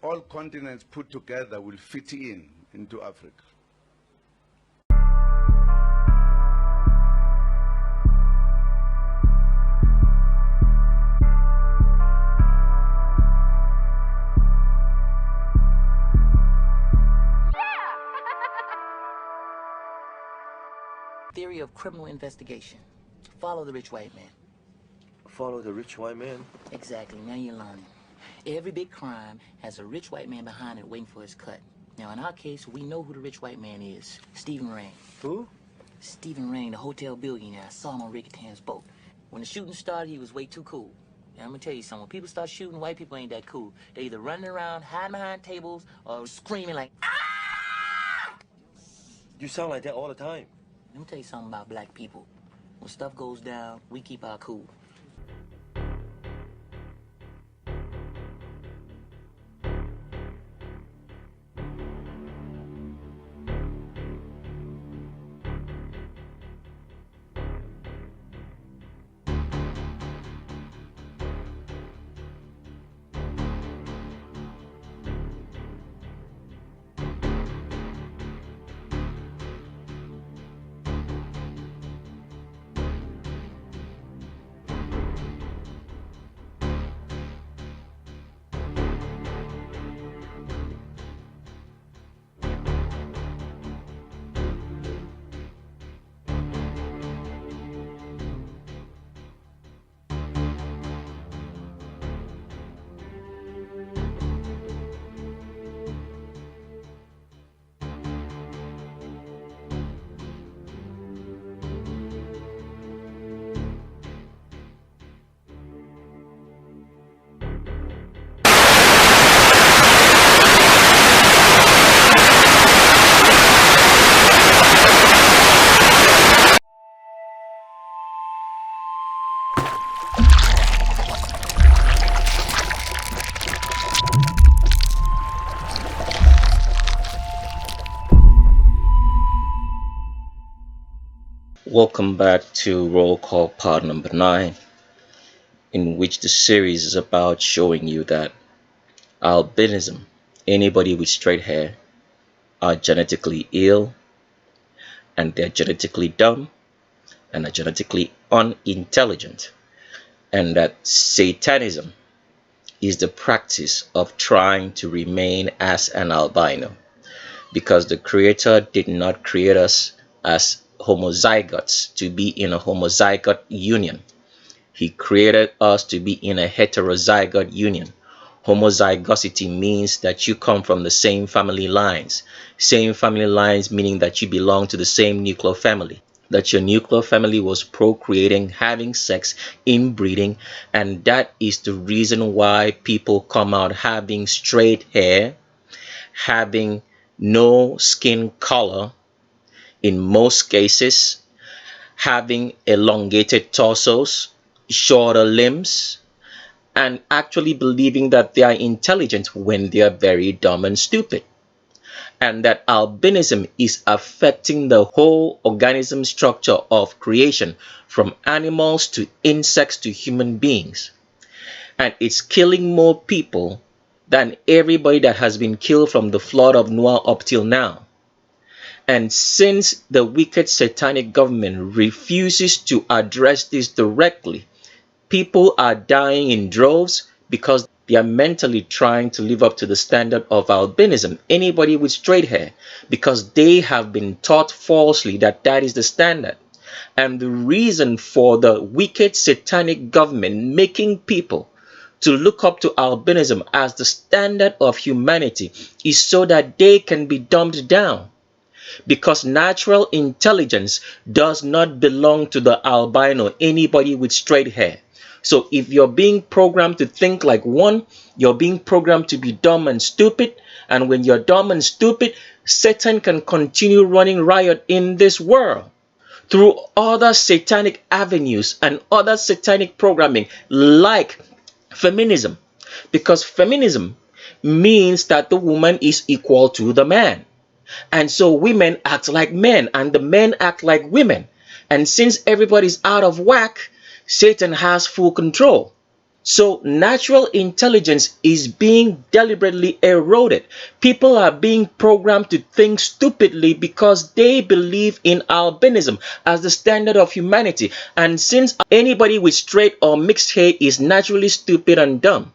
all continents put together will fit into Africa. Theory of criminal investigation. Follow the rich white man. Follow the rich white man? Exactly, now you're learning. Every big crime has a rich white man behind it waiting for his cut. Now in our case, we know who the rich white man is. Stephen Rain. Who? Stephen Rain, the hotel billionaire. I saw him on Ricky Tan's boat. When the shooting started, he was way too cool. Now, I'm gonna tell you something. When people start shooting, white people ain't that cool. They either running around, hiding behind tables, or screaming like, ah! You sound like that all the time. Let me tell you something about black people. When stuff goes down, we keep our cool. Welcome back to Roll Call part number 9, in which the series is about showing you that albinism, anybody with straight hair, are genetically ill, and they're genetically dumb, and are genetically unintelligent, and that Satanism is the practice of trying to remain as an albino, because the Creator did not create us as homozygotes to be in a homozygote union. He created us to be in a heterozygote union. Homozygosity means that you come from the same family lines. Same family lines meaning that you belong to the same nuclear family. That your nuclear family was procreating, having sex, inbreeding, and that is the reason why people come out having straight hair, having no skin color, in most cases, having elongated torsos, shorter limbs, and actually believing that they are intelligent when they are very dumb and stupid. And that albinism is affecting the whole organism structure of creation, from animals to insects to human beings. And it's killing more people than everybody that has been killed from the flood of Noah up till now. And since the wicked satanic government refuses to address this directly, people are dying in droves because they are mentally trying to live up to the standard of albinism, anybody with straight hair, because they have been taught falsely that that is the standard. And the reason for the wicked satanic government making people to look up to albinism as the standard of humanity is so that they can be dumbed down. Because natural intelligence does not belong to the albino, anybody with straight hair. So if you're being programmed to think like one, you're being programmed to be dumb and stupid. And when you're dumb and stupid, Satan can continue running riot in this world through other satanic avenues and other satanic programming like feminism. Because feminism means that the woman is equal to the man. And so women act like men and the men act like women. And since everybody's out of whack, Satan has full control. So natural intelligence is being deliberately eroded. People are being programmed to think stupidly because they believe in albinism as the standard of humanity. And since anybody with straight or mixed hair is naturally stupid and dumb,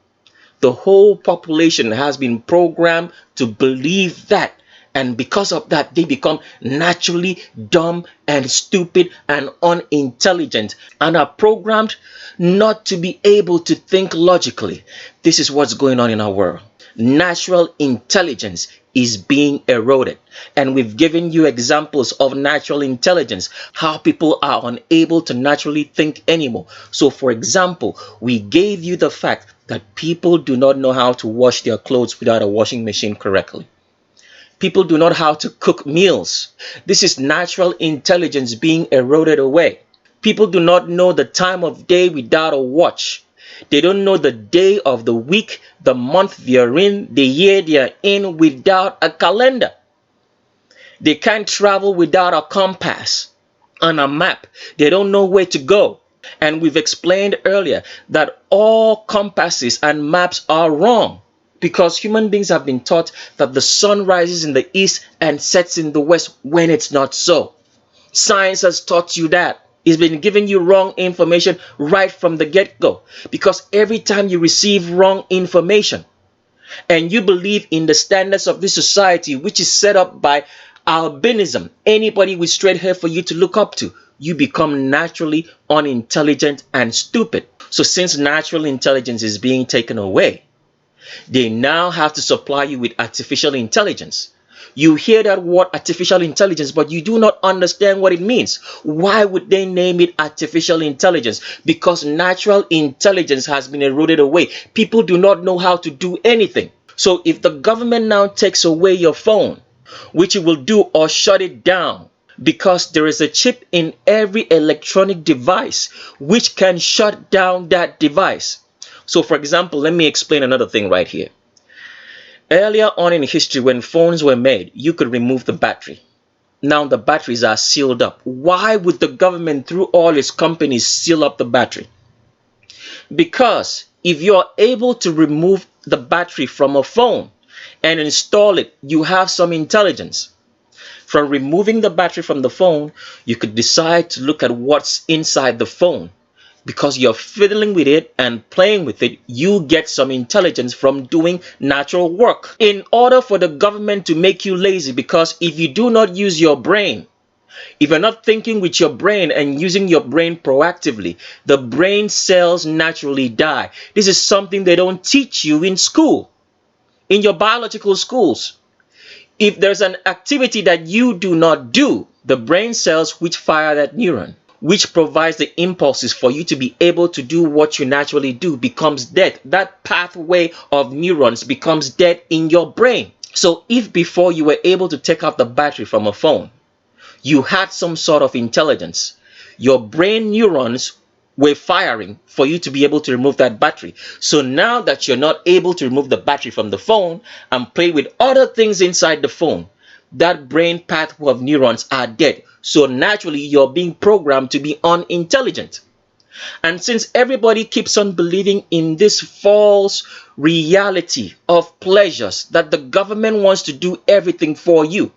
the whole population has been programmed to believe that. And because of that, they become naturally dumb and stupid and unintelligent and are programmed not to be able to think logically. This is what's going on in our world. Natural intelligence is being eroded. And we've given you examples of natural intelligence, how people are unable to naturally think anymore. So, for example, we gave you the fact that people do not know how to wash their clothes without a washing machine correctly. People do not know how to cook meals. This is natural intelligence being eroded away. People do not know the time of day without a watch. They don't know the day of the week, the month they are in, the year they are in without a calendar. They can't travel without a compass and a map. They don't know where to go. And we've explained earlier that all compasses and maps are wrong, because human beings have been taught that the sun rises in the east and sets in the west when it's not so. Science has taught you that. It's been giving you wrong information right from the get-go, because every time you receive wrong information and you believe in the standards of this society, which is set up by albinism, anybody with straight hair for you to look up to, you become naturally unintelligent and stupid. So since natural intelligence is being taken away, they now have to supply you with artificial intelligence. You hear that word artificial intelligence, but you do not understand what it means. Why would they name it artificial intelligence? Because natural intelligence has been eroded away. People do not know how to do anything. So if the government now takes away your phone, which it will do, or shut it down, because there is a chip in every electronic device which can shut down that device. So for example, let me explain another thing right here. Earlier on in history, when phones were made, you could remove the battery. Now the batteries are sealed up. Why would the government, through all its companies, seal up the battery? Because if you're able to remove the battery from a phone and install it, you have some intelligence. From removing the battery from the phone, you could decide to look at what's inside the phone. Because you're fiddling with it and playing with it, you get some intelligence from doing natural work. In order for the government to make you lazy, because if you do not use your brain, if you're not thinking with your brain and using your brain proactively, the brain cells naturally die. This is something they don't teach you in school, in your biological schools. If there's an activity that you do not do, the brain cells which fire that neuron, which provides the impulses for you to be able to do what you naturally do, becomes dead. That pathway of neurons becomes dead in your brain. So if before you were able to take out the battery from a phone, you had some sort of intelligence, your brain neurons were firing for you to be able to remove that battery. So now that you're not able to remove the battery from the phone and play with other things inside the phone, that brain pathway of neurons are dead. So naturally, you're being programmed to be unintelligent. And since everybody keeps on believing in this false reality of pleasures that the government wants to do everything for you,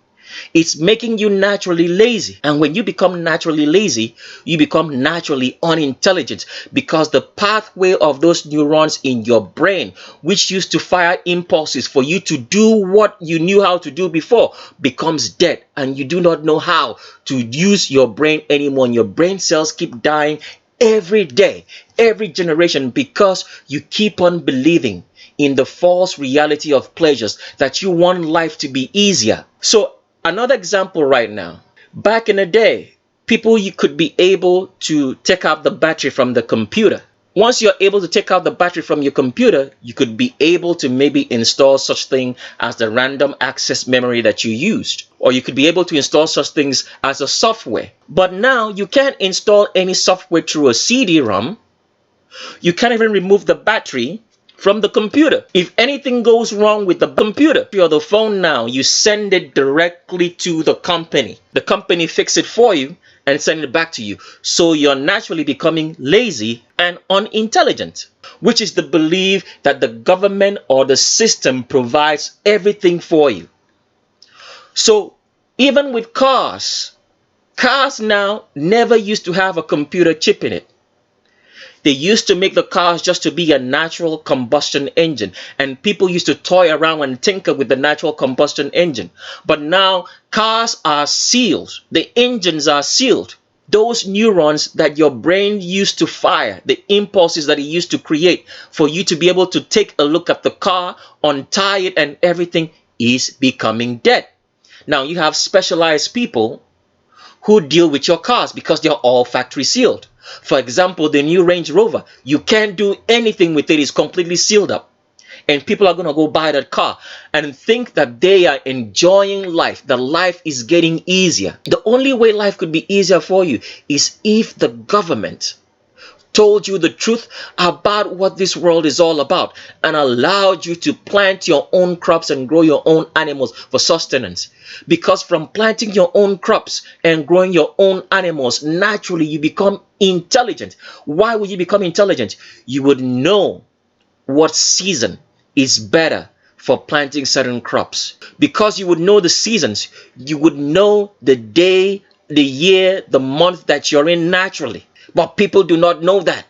it's making you naturally lazy. And when you become naturally lazy, you become naturally unintelligent, because the pathway of those neurons in your brain, which used to fire impulses for you to do what you knew how to do before, becomes dead, and you do not know how to use your brain anymore. And your brain cells keep dying every day, every generation, because you keep on believing in the false reality of pleasures, that you want life to be easier. So another example right now, back in the day, you could be able to take out the battery from the computer. Once you're able to take out the battery from your computer, you could be able to maybe install such thing as the random access memory that you used, or you could be able to install such things as a software. But now you can't install any software through a CD-ROM. You can't even remove the battery from the computer. If anything goes wrong with the computer or the phone now, you send it directly to the company. The company fix it for you, and sending it back to you. So you're naturally becoming lazy and unintelligent, which is the belief that the government or the system provides everything for you. So even with cars now never used to have a computer chip in it. They used to make the cars just to be a natural combustion engine, and people used to toy around and tinker with the natural combustion engine. But now cars are sealed. The engines are sealed. Those neurons that your brain used to fire, the impulses that it used to create for you to be able to take a look at the car, untie it and everything, is becoming dead. Now you have specialized people who deal with your cars because they're all factory sealed. For example, the new Range Rover, you can't do anything with it. It's completely sealed up. And people are going to go buy that car and think that they are enjoying life, that life is getting easier. The only way life could be easier for you is if the government told you the truth about what this world is all about and allowed you to plant your own crops and grow your own animals for sustenance. Because from planting your own crops and growing your own animals, naturally you become intelligent. Why would you become intelligent? You would know what season is better for planting certain crops. Because you would know the seasons, you would know the day, the year, the month that you're in naturally. But people do not know that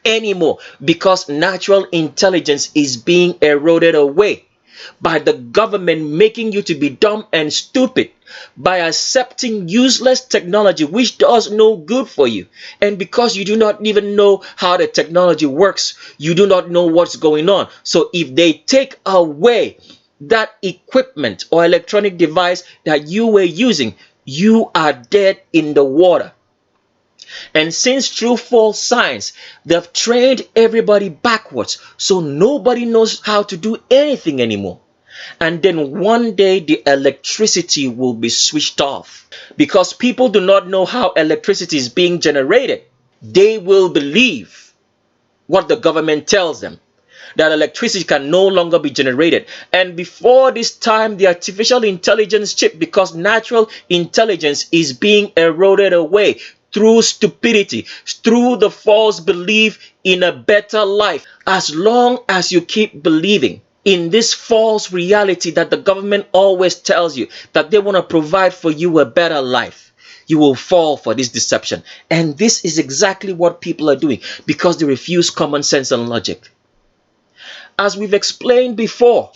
anymore because natural intelligence is being eroded away by the government making you to be dumb and stupid by accepting useless technology which does no good for you. And because you do not even know how the technology works, you do not know what's going on. So if they take away that equipment or electronic device that you were using, you are dead in the water. And since true false science, they've trained everybody backwards, so nobody knows how to do anything anymore. And then one day the electricity will be switched off because people do not know how electricity is being generated. They will believe what the government tells them, that electricity can no longer be generated. And before this time, the artificial intelligence chip, because natural intelligence is being eroded away through stupidity, through the false belief in a better life. As long as you keep believing in this false reality that the government always tells you that they want to provide for you a better life, you will fall for this deception. And this is exactly what people are doing because they refuse common sense and logic. As we've explained before,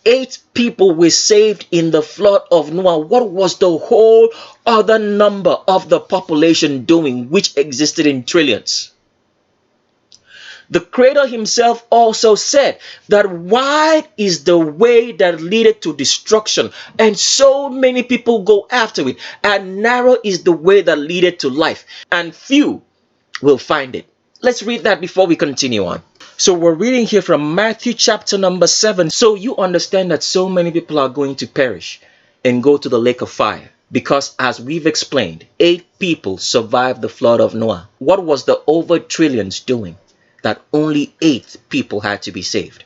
8 people were saved in the flood of Noah. What was the whole other number of the population doing, which existed in trillions? The Creator himself also said that wide is the way that leadeth to destruction, and so many people go after it, and narrow is the way that leadeth to life, and few will find it. Let's read that before we continue on. So we're reading here from Matthew chapter number 7. So you understand that so many people are going to perish and go to the lake of fire. Because as we've explained, 8 people survived the flood of Noah. What was the over trillions doing that only 8 people had to be saved?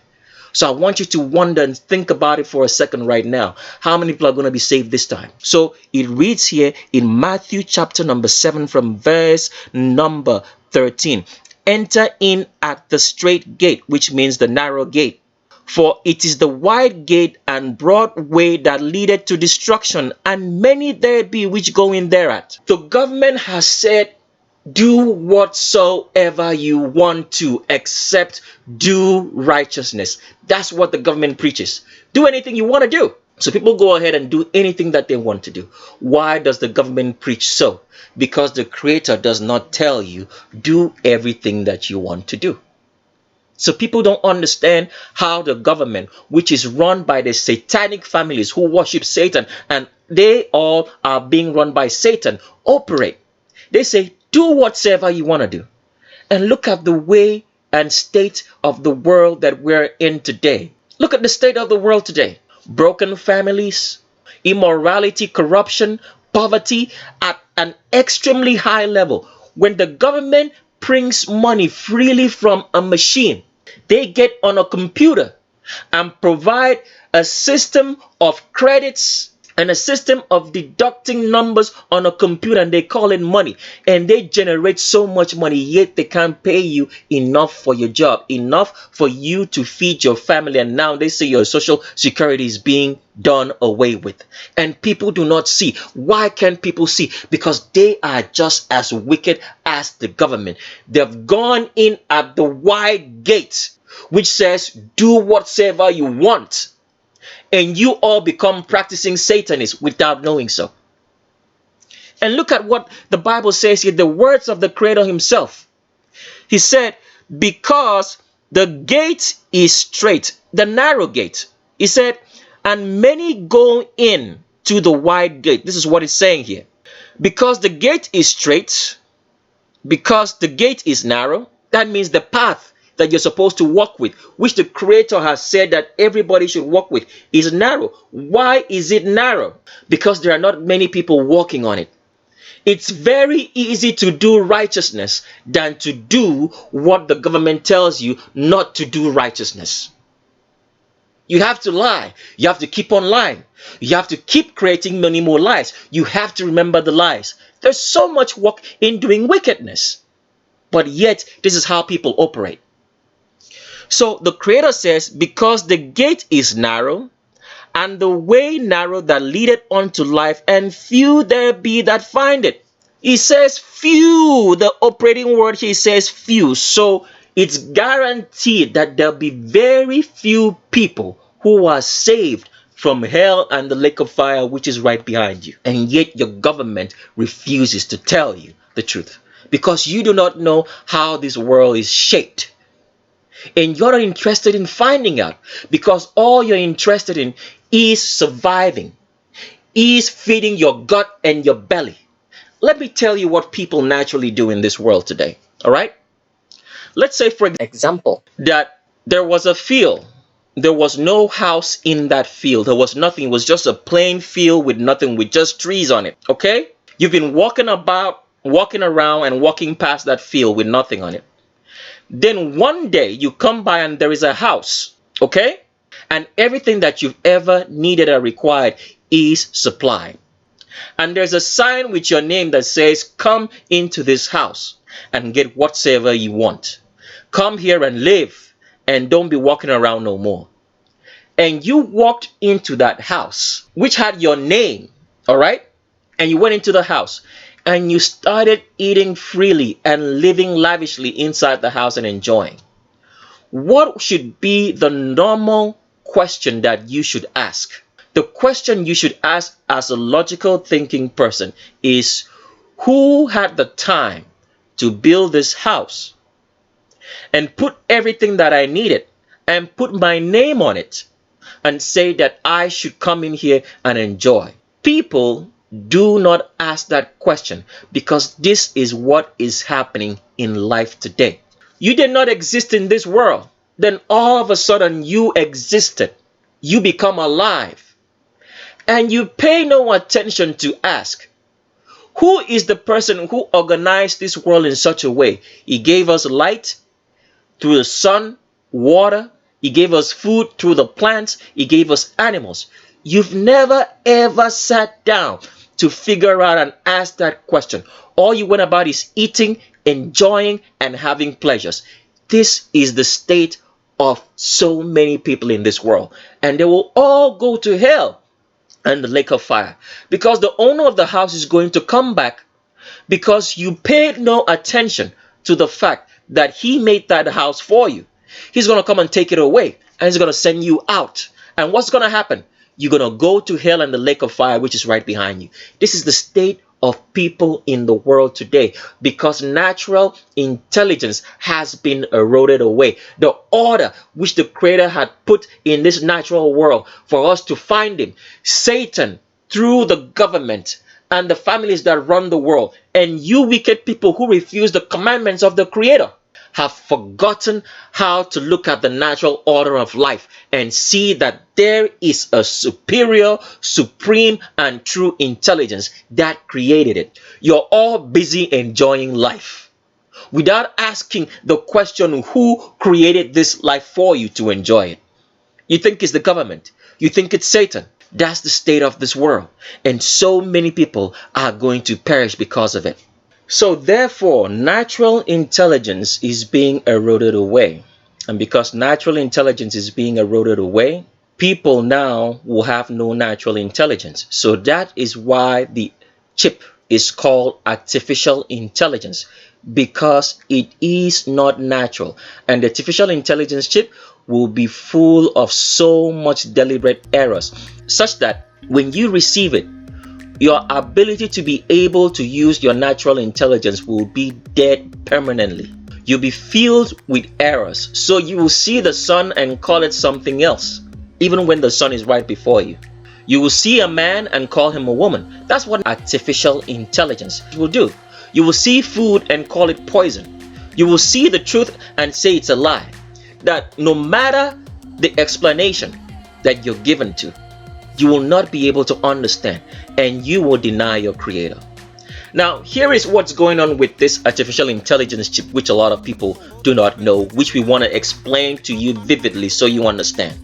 So I want you to wonder and think about it for a second right now. How many people are going to be saved this time? So it reads here in Matthew chapter number 7 from verse number 13. Enter in at the straight gate, which means the narrow gate. For it is the wide gate and broad way that leadeth to destruction, and many there be which go in thereat. The government has said, do whatsoever you want to, except do righteousness. That's what the government preaches. Do anything you want to do. So people go ahead and do anything that they want to do. Why does the government preach so? Because the Creator does not tell you, do everything that you want to do. So people don't understand how the government, which is run by the satanic families who worship Satan, and they all are being run by Satan, operate. They say, do whatsoever you want to do. And look at the way and state of the world that we're in today. Look at the state of the world today. Broken families, immorality, corruption, poverty at an extremely high level. When the government prints money freely from a machine, they get on a computer and provide a system of credits and a system of deducting numbers on a computer, and they call it money, and they generate so much money, yet they can't pay you enough for your job, enough for you to feed your family. And now they say your social security is being done away with, and people do not see. Why can't people see? Because they are just as wicked as the government. They've gone in at the wide gate, which says do whatsoever you want, and you all become practicing Satanists without knowing so. And look at what the Bible says here, the words of the Creator himself. He said, because the gate is straight, the narrow gate. He said, and many go in to the wide gate. This is what it's saying here. Because the gate is straight, because the gate is narrow, that means the path that you're supposed to walk with, which the Creator has said that everybody should walk with, is narrow. Why is it narrow? Because there are not many people walking on it. It's very easy to do righteousness than to do what the government tells you not to do righteousness. You have to lie. You have to keep on lying. You have to keep creating many more lies. You have to remember the lies. There's so much work in doing wickedness. But yet, this is how people operate. So the Creator says, because the gate is narrow, and the way narrow that leadeth unto life, and few there be that find it. He says few. The operating word here says few. So it's guaranteed that there'll be very few people who are saved from hell and the lake of fire, which is right behind you. And yet your government refuses to tell you the truth, because you do not know how this world is shaped. And you're not interested in finding out, because all you're interested in is surviving, is feeding your gut and your belly. Let me tell you what people naturally do in this world today. All right? Let's say, for example, that there was a field. There was no house in that field. There was nothing. It was just a plain field with nothing, with just trees on it. Okay? You've been walking around and walking past that field with nothing on it. Then one day you come by and there is a house, okay? And everything that you've ever needed or required is supplied. And there's a sign with your name that says, come into this house and get whatsoever you want. Come here and live, and don't be walking around no more. And you walked into that house, which had your name, all right? And you went into the house. And you started eating freely and living lavishly inside the house and enjoying. What should be the normal question that you should ask? The question you should ask as a logical thinking person is, who had the time to build this house and put everything that I needed and put my name on it and say that I should come in here and enjoy? People do not ask that question, because this is what is happening in life today. You did not exist in this world. Then all of a sudden you existed. You become alive. And you pay no attention to ask, who is the person who organized this world in such a way? He gave us light through the sun, water. He gave us food through the plants. He gave us animals. You've never ever sat down to figure out and ask that question. All you went about is eating, enjoying, and having pleasures. This is the state of so many people in this world. And they will all go to hell and the lake of fire, because the owner of the house is going to come back, because you paid no attention to the fact that he made that house for you. He's going to come and take it away, and he's going to send you out. And what's going to happen? You're going to go to hell and the lake of fire, which is right behind you. This is the state of people in the world today, because natural intelligence has been eroded away. The order which the Creator had put in this natural world for us to find Him, Satan, through the government and the families that run the world, and you wicked people who refuse the commandments of the Creator, have forgotten how to look at the natural order of life and see that there is a superior, supreme, and true intelligence that created it. You're all busy enjoying life without asking the question, who created this life for you to enjoy it? You think it's the government. You think it's Satan. That's the state of this world. And so many people are going to perish because of it. So therefore, natural intelligence is being eroded away. And because natural intelligence is being eroded away, people now will have no natural intelligence. So that is why the chip is called artificial intelligence, because it is not natural. And the artificial intelligence chip will be full of so much deliberate errors, such that when you receive it, your ability to be able to use your natural intelligence will be dead permanently. You'll be filled with errors. So you will see the sun and call it something else, even when the sun is right before you. You will see a man and call him a woman. That's what artificial intelligence will do. You will see food and call it poison. You will see the truth and say it's a lie. That no matter the explanation that you're given to, you will not be able to understand, and you will deny your creator. Now, here is what's going on with this artificial intelligence chip, which a lot of people do not know, which we want to explain to you vividly so you understand.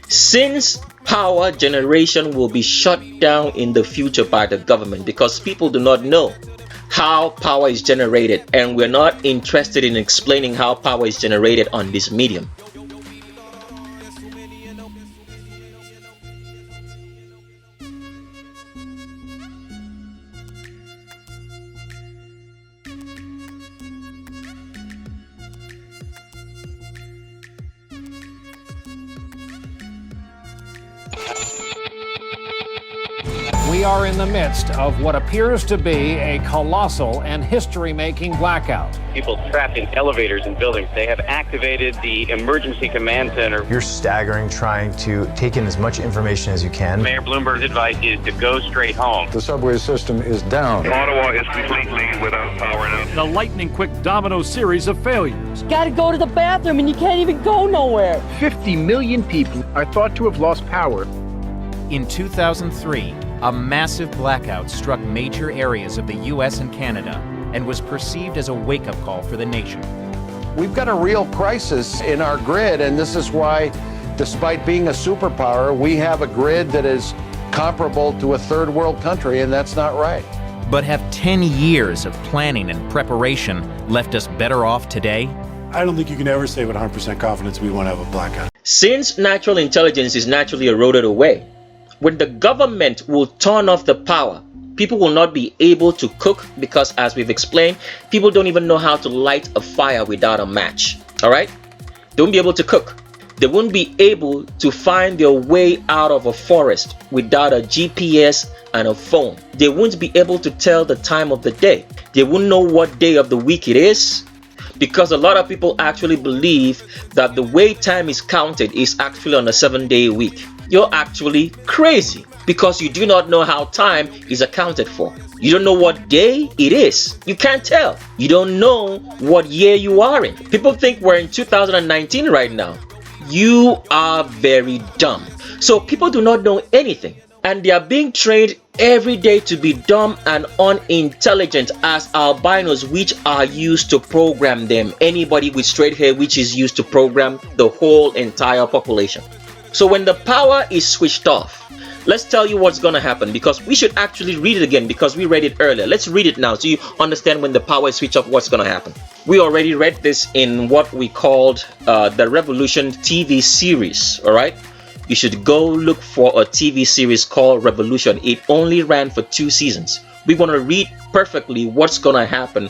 Since power generation will be shut down in the future by the government, because people do not know how power is generated, and we're not interested in explaining how power is generated on this medium. We are in the midst of what appears to be a colossal and history-making blackout. People trapped in elevators and buildings. They have activated the emergency command center. You're staggering, trying to take in as much information as you can. Mayor Bloomberg's advice is to go straight home. The subway system is down. Ottawa is completely without power now. The lightning-quick domino series of failures. Gotta go to the bathroom and you can't even go nowhere. 50 million people are thought to have lost power. In 2003, a massive blackout struck major areas of the U.S. and Canada and was perceived as a wake-up call for the nation. We've got a real crisis in our grid, and this is why, despite being a superpower, we have a grid that is comparable to a third world country, and that's not right. But have 10 years of planning and preparation left us better off today? I don't think you can ever say with 100% confidence we won't have a blackout. Since natural intelligence is naturally eroded away, when the government will turn off the power, people will not be able to cook, because as we've explained, people don't even know how to light a fire without a match. All right? They won't be able to cook. They won't be able to find their way out of a forest without a GPS and a phone. They won't be able to tell the time of the day. They won't know what day of the week it is, because a lot of people actually believe that the way time is counted is actually on a 7-day week. You're actually crazy, because you do not know how time is accounted for. You don't know what day it is. You can't tell. You don't know what year you are in. People think we're in 2019 right now. You are very dumb. So people do not know anything, and they are being trained every day to be dumb and unintelligent as albinos, which are used to program them. Anybody with straight hair, which is used to program the whole entire population. So when the power is switched off, let's tell you what's going to happen, because we should actually read it again, because we read it earlier. Let's read it now so you understand when the power is switched off, what's going to happen. We already read this in what we called the Revolution TV series. All right, you should go look for a TV series called Revolution. It only ran for 2 seasons. We're going to read perfectly what's going to happen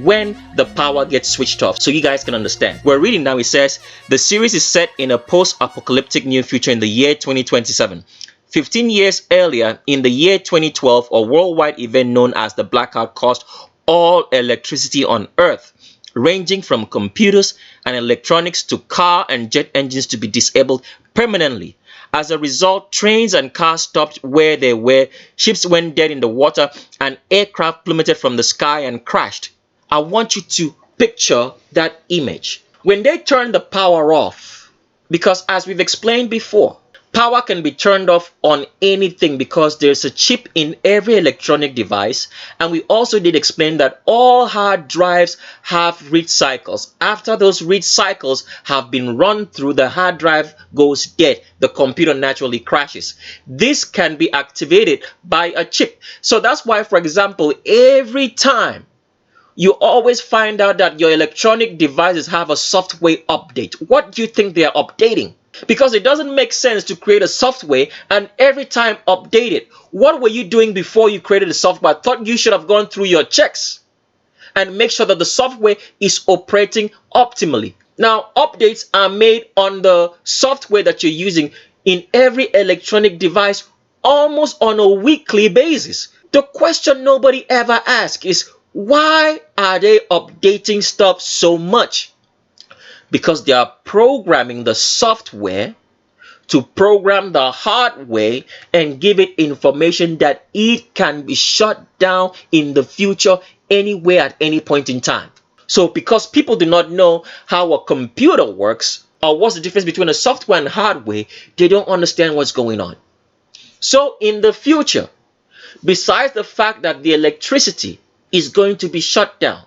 when the power gets switched off, so you guys can understand. We're reading now. It says the series is set in a post-apocalyptic near future in the year 2027. 15 years earlier, in the year 2012, a worldwide event known as the blackout caused all electricity on Earth, ranging from computers and electronics to car and jet engines, to be disabled permanently. As a result, trains and cars stopped where they were, ships went dead in the water, and aircraft plummeted from the sky and crashed. I want you to picture that image. When they turned the power off, because as we've explained before, Power can be turned off on anything because there's a chip in every electronic device. And we also did explain that all hard drives have read cycles. After those read cycles have been run through, the hard drive goes dead. The computer naturally crashes. This can be activated by a chip. So that's why, for example, every time you always find out that your electronic devices have a software update. What do you think they are updating? Because it doesn't make sense to create a software and every time update it. What were you doing before you created the software? I thought you should have gone through your checks and make sure that the software is operating optimally. Now, updates are made on the software that you're using in every electronic device almost on a weekly basis. The question nobody ever asks is, why are they updating stuff so much? Because they are programming the software to program the hardware and give it information that it can be shut down in the future anywhere at any point in time. So because people do not know how a computer works or what's the difference between a software and hardware, they don't understand what's going on. So in the future, besides the fact that the electricity is going to be shut down,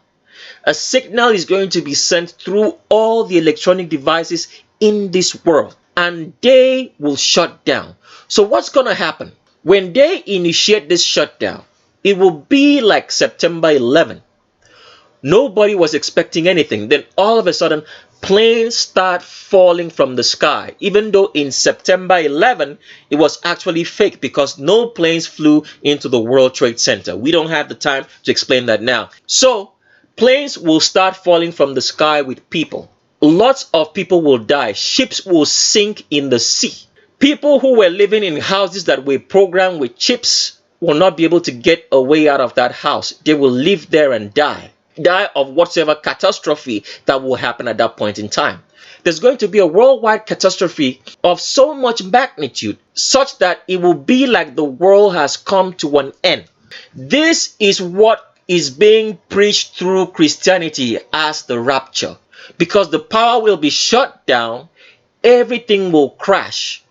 a signal is going to be sent through all the electronic devices in this world and they will shut down. So what's going to happen? When they initiate this shutdown, it will be like September 11. Nobody was expecting anything. Then all of a sudden, planes start falling from the sky. Even though in September 11, it was actually fake because no planes flew into the World Trade Center. We don't have the time to explain that now. So planes will start falling from the sky with people. Lots of people will die. Ships will sink in the sea. People who were living in houses that were programmed with chips will not be able to get a way out of that house. They will live there and die. Die of whatever catastrophe that will happen at that point in time. There's going to be a worldwide catastrophe of so much magnitude such that it will be like the world has come to an end. This is what is being preached through Christianity as the rapture, because the power will be shut down, everything will crash,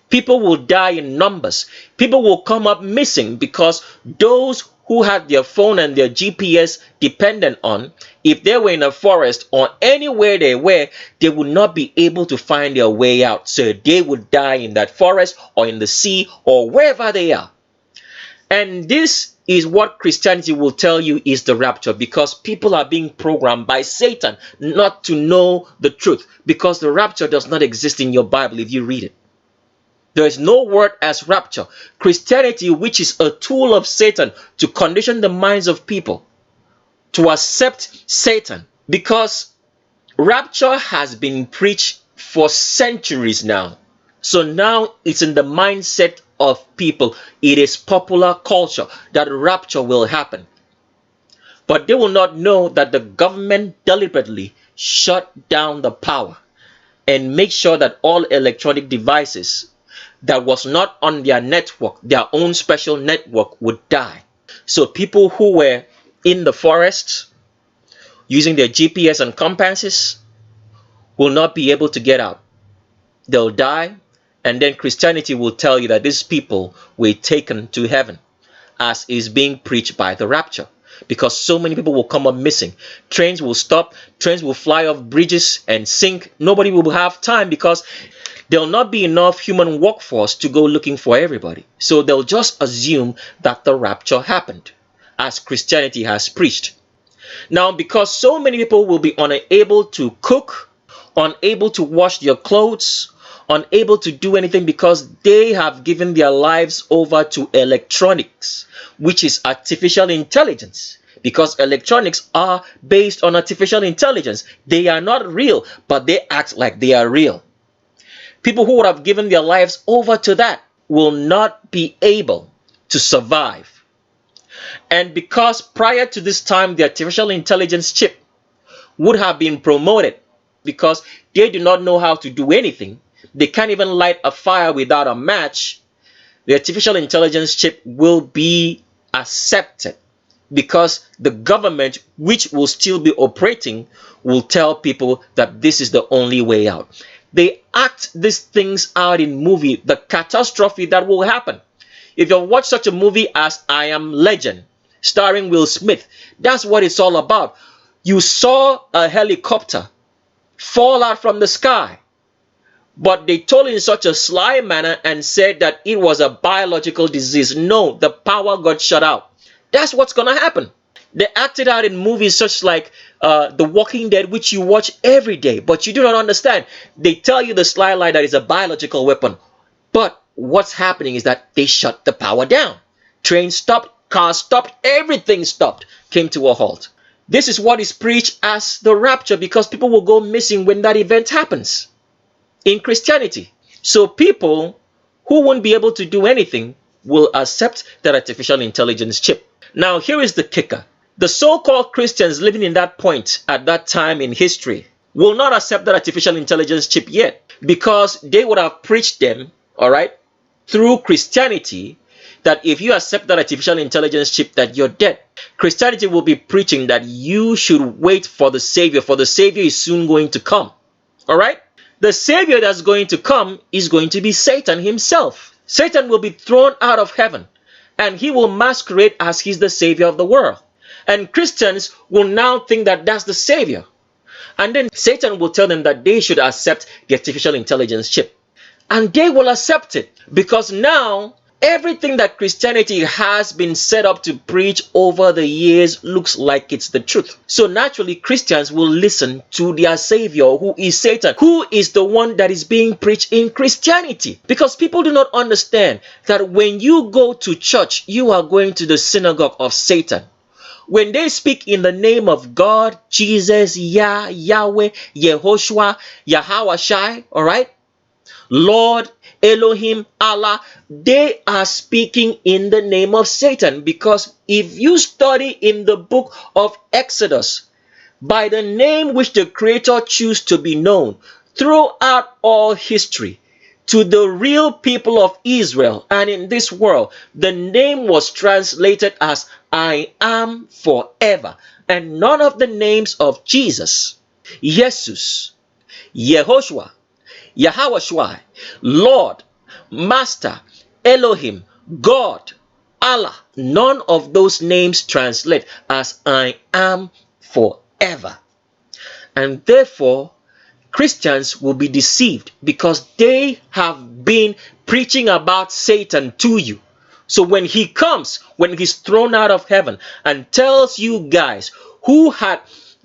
people will die in numbers, people will come up missing because those who had their phone and their GPS dependent on, if they were in a forest or anywhere they were, they would not be able to find their way out. So they would die in that forest or in the sea or wherever they are. And this is what Christianity will tell you is the rapture, because people are being programmed by Satan not to know the truth, because the rapture does not exist in your Bible if you read it. There is no word as rapture. Christianity, which is a tool of Satan to condition the minds of people to accept Satan, because rapture has been preached for centuries now. So now it's in the mindset of people. It is popular culture that rapture will happen. But they will not know that the government deliberately shut down the power and make sure that all electronic devices that was not on their network, their own special network, would die. So people who were in the forest using their GPS and compasses will not be able to get out. They'll die. And then Christianity will tell you that these people were taken to heaven, as is being preached by the rapture, because so many people will come up missing. Trains will stop, trains will fly off bridges and sink. Nobody will have time because there'll not be enough human workforce to go looking for everybody. So they'll just assume that the rapture happened, as Christianity has preached. Now, because so many people will be unable to cook, unable to wash their clothes, unable to do anything because they have given their lives over to electronics, which is artificial intelligence. Because electronics are based on artificial intelligence. They are not real, but they act like they are real. People who would have given their lives over to that will not be able to survive. And because prior to this time, the artificial intelligence chip would have been promoted because they do not know how to do anything. They can't even light a fire without a match. The artificial intelligence chip will be accepted because the government, which will still be operating, will tell people that this is the only way out. They act these things out in movie, the catastrophe that will happen. If you watch such a movie as I Am Legend, starring Will Smith, that's what it's all about. You saw a helicopter fall out from the sky, but they told it in such a sly manner and said that it was a biological disease. No, the power got shut out. That's what's going to happen. They acted out in movies such like The Walking Dead, which you watch every day, but you do not understand. They tell you the sly lie that it's a biological weapon. But what's happening is that they shut the power down. Trains stopped, cars stopped, everything stopped, came to a halt. This is what is preached as the rapture, because people will go missing when that event happens in Christianity. So people who won't be able to do anything will accept that artificial intelligence chip. Now, here is the kicker. The so-called Christians living in that point at that time in history will not accept that artificial intelligence chip yet, because they would have preached them, all right, through Christianity, that if you accept that artificial intelligence chip, that you're dead. Christianity will be preaching that you should wait for the Savior, for the Savior is soon going to come. All right? The Savior that's going to come is going to be Satan himself. Satan will be thrown out of heaven, and he will masquerade as he's the Savior of the world. And Christians will now think that that's the Savior. And then Satan will tell them that they should accept the artificial intelligence chip. And they will accept it, because now everything that Christianity has been set up to preach over the years looks like it's the truth. So naturally, Christians will listen to their Savior, who is Satan, who is the one that is being preached in Christianity. Because people do not understand that when you go to church, you are going to the synagogue of Satan. When they speak in the name of God, Jesus, Yahweh, Yehoshua, Yahawashai, all right, Lord, Elohim, Allah, they are speaking in the name of Satan. Because if you study in the book of Exodus, by the name which the Creator chose to be known throughout all history to the real people of Israel and in this world, the name was translated as I am forever. And none of the names of Jesus, Jesus, Yehoshua, Yahawashai, Lord, Master, Elohim, God, Allah, none of those names translate as I am forever. And therefore, Christians will be deceived because they have been preaching about Satan to you. So when he comes, when he's thrown out of heaven and tells you guys who had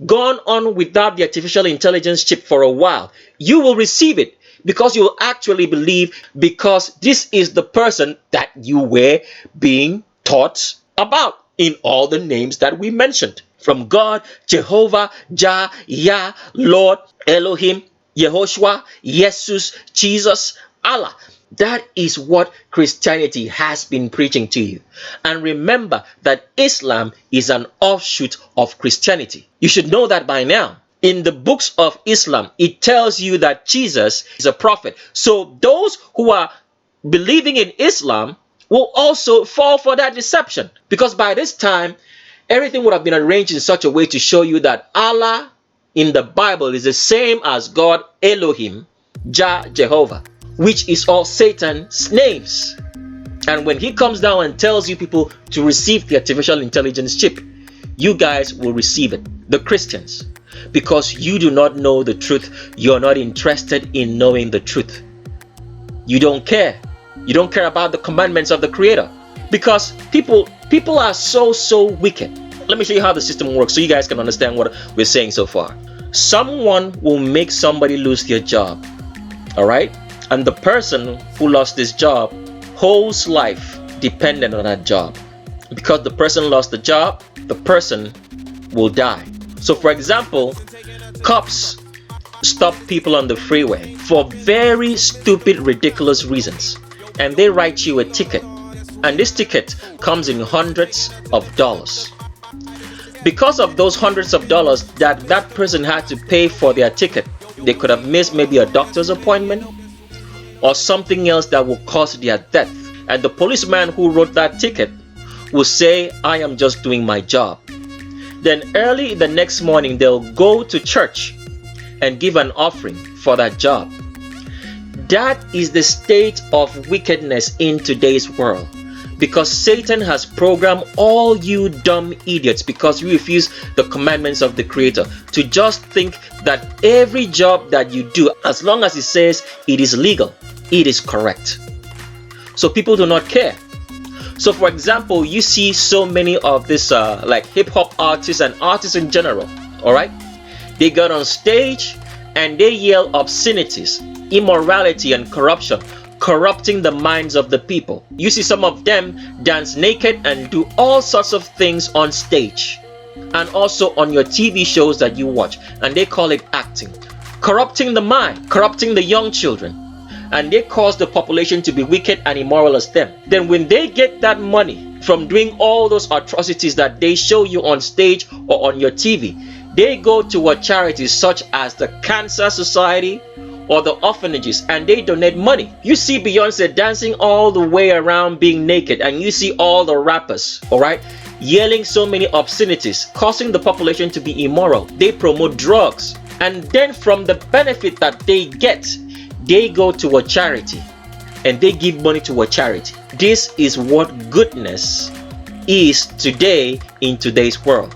gone on without the artificial intelligence chip for a while, you will receive it, because you will actually believe, because this is the person that you were being taught about in all the names that we mentioned. From God, Jehovah, Jah, Yah, Lord, Elohim, Yehoshua, Jesus, Jesus, Allah. That is what Christianity has been preaching to you. And remember that Islam is an offshoot of Christianity. You should know that by now. In the books of Islam, it tells you that Jesus is a prophet. So those who are believing in Islam will also fall for that deception. Because by this time, everything would have been arranged in such a way to show you that Allah in the Bible is the same as God, Elohim, Jah, Jehovah, which is all Satan's names. And when he comes down and tells you people to receive the artificial intelligence chip, you guys will receive it, the Christians. Because you do not know the truth. You're not interested in knowing the truth. You don't care. You don't care about the commandments of the Creator. Because people are so wicked. Let me show you how the system works so you guys can understand what we're saying so far. Someone will make somebody lose their job. All right? And the person who lost this job, whole life dependent on that job. Because the person lost the job, the person will die. So for example, cops stop people on the freeway for very stupid, ridiculous reasons. And they write you a ticket. And this ticket comes in hundreds of dollars. Because of those hundreds of dollars that person had to pay for their ticket, they could have missed maybe a doctor's appointment or something else that will cause their death. And the policeman who wrote that ticket will say, I am just doing my job. Then early the next morning, they'll go to church and give an offering for that job. That is the state of wickedness in today's world. Because Satan has programmed all you dumb idiots, because you refuse the commandments of the Creator, to just think that every job that you do, as long as it says it is legal, it is correct. So people do not care. So for example, you see so many of this like hip-hop artists and artists in general, all right? They got on stage and they yell obscenities, immorality and corruption, corrupting the minds of the people. You see some of them dance naked and do all sorts of things on stage and also on your TV shows that you watch, and they call it acting. Corrupting the mind, corrupting the young children, and they cause the population to be wicked and immoral as them. Then when they get that money from doing all those atrocities that they show you on stage or on your TV, they go to a charity such as the Cancer Society or the orphanages, and they donate money. You see Beyonce dancing all the way around being naked, and you see all the rappers, all right, yelling so many obscenities, causing the population to be immoral. They promote drugs, and then from the benefit that they get, they go to a charity and they give money to a charity. This is what goodness is today in today's world.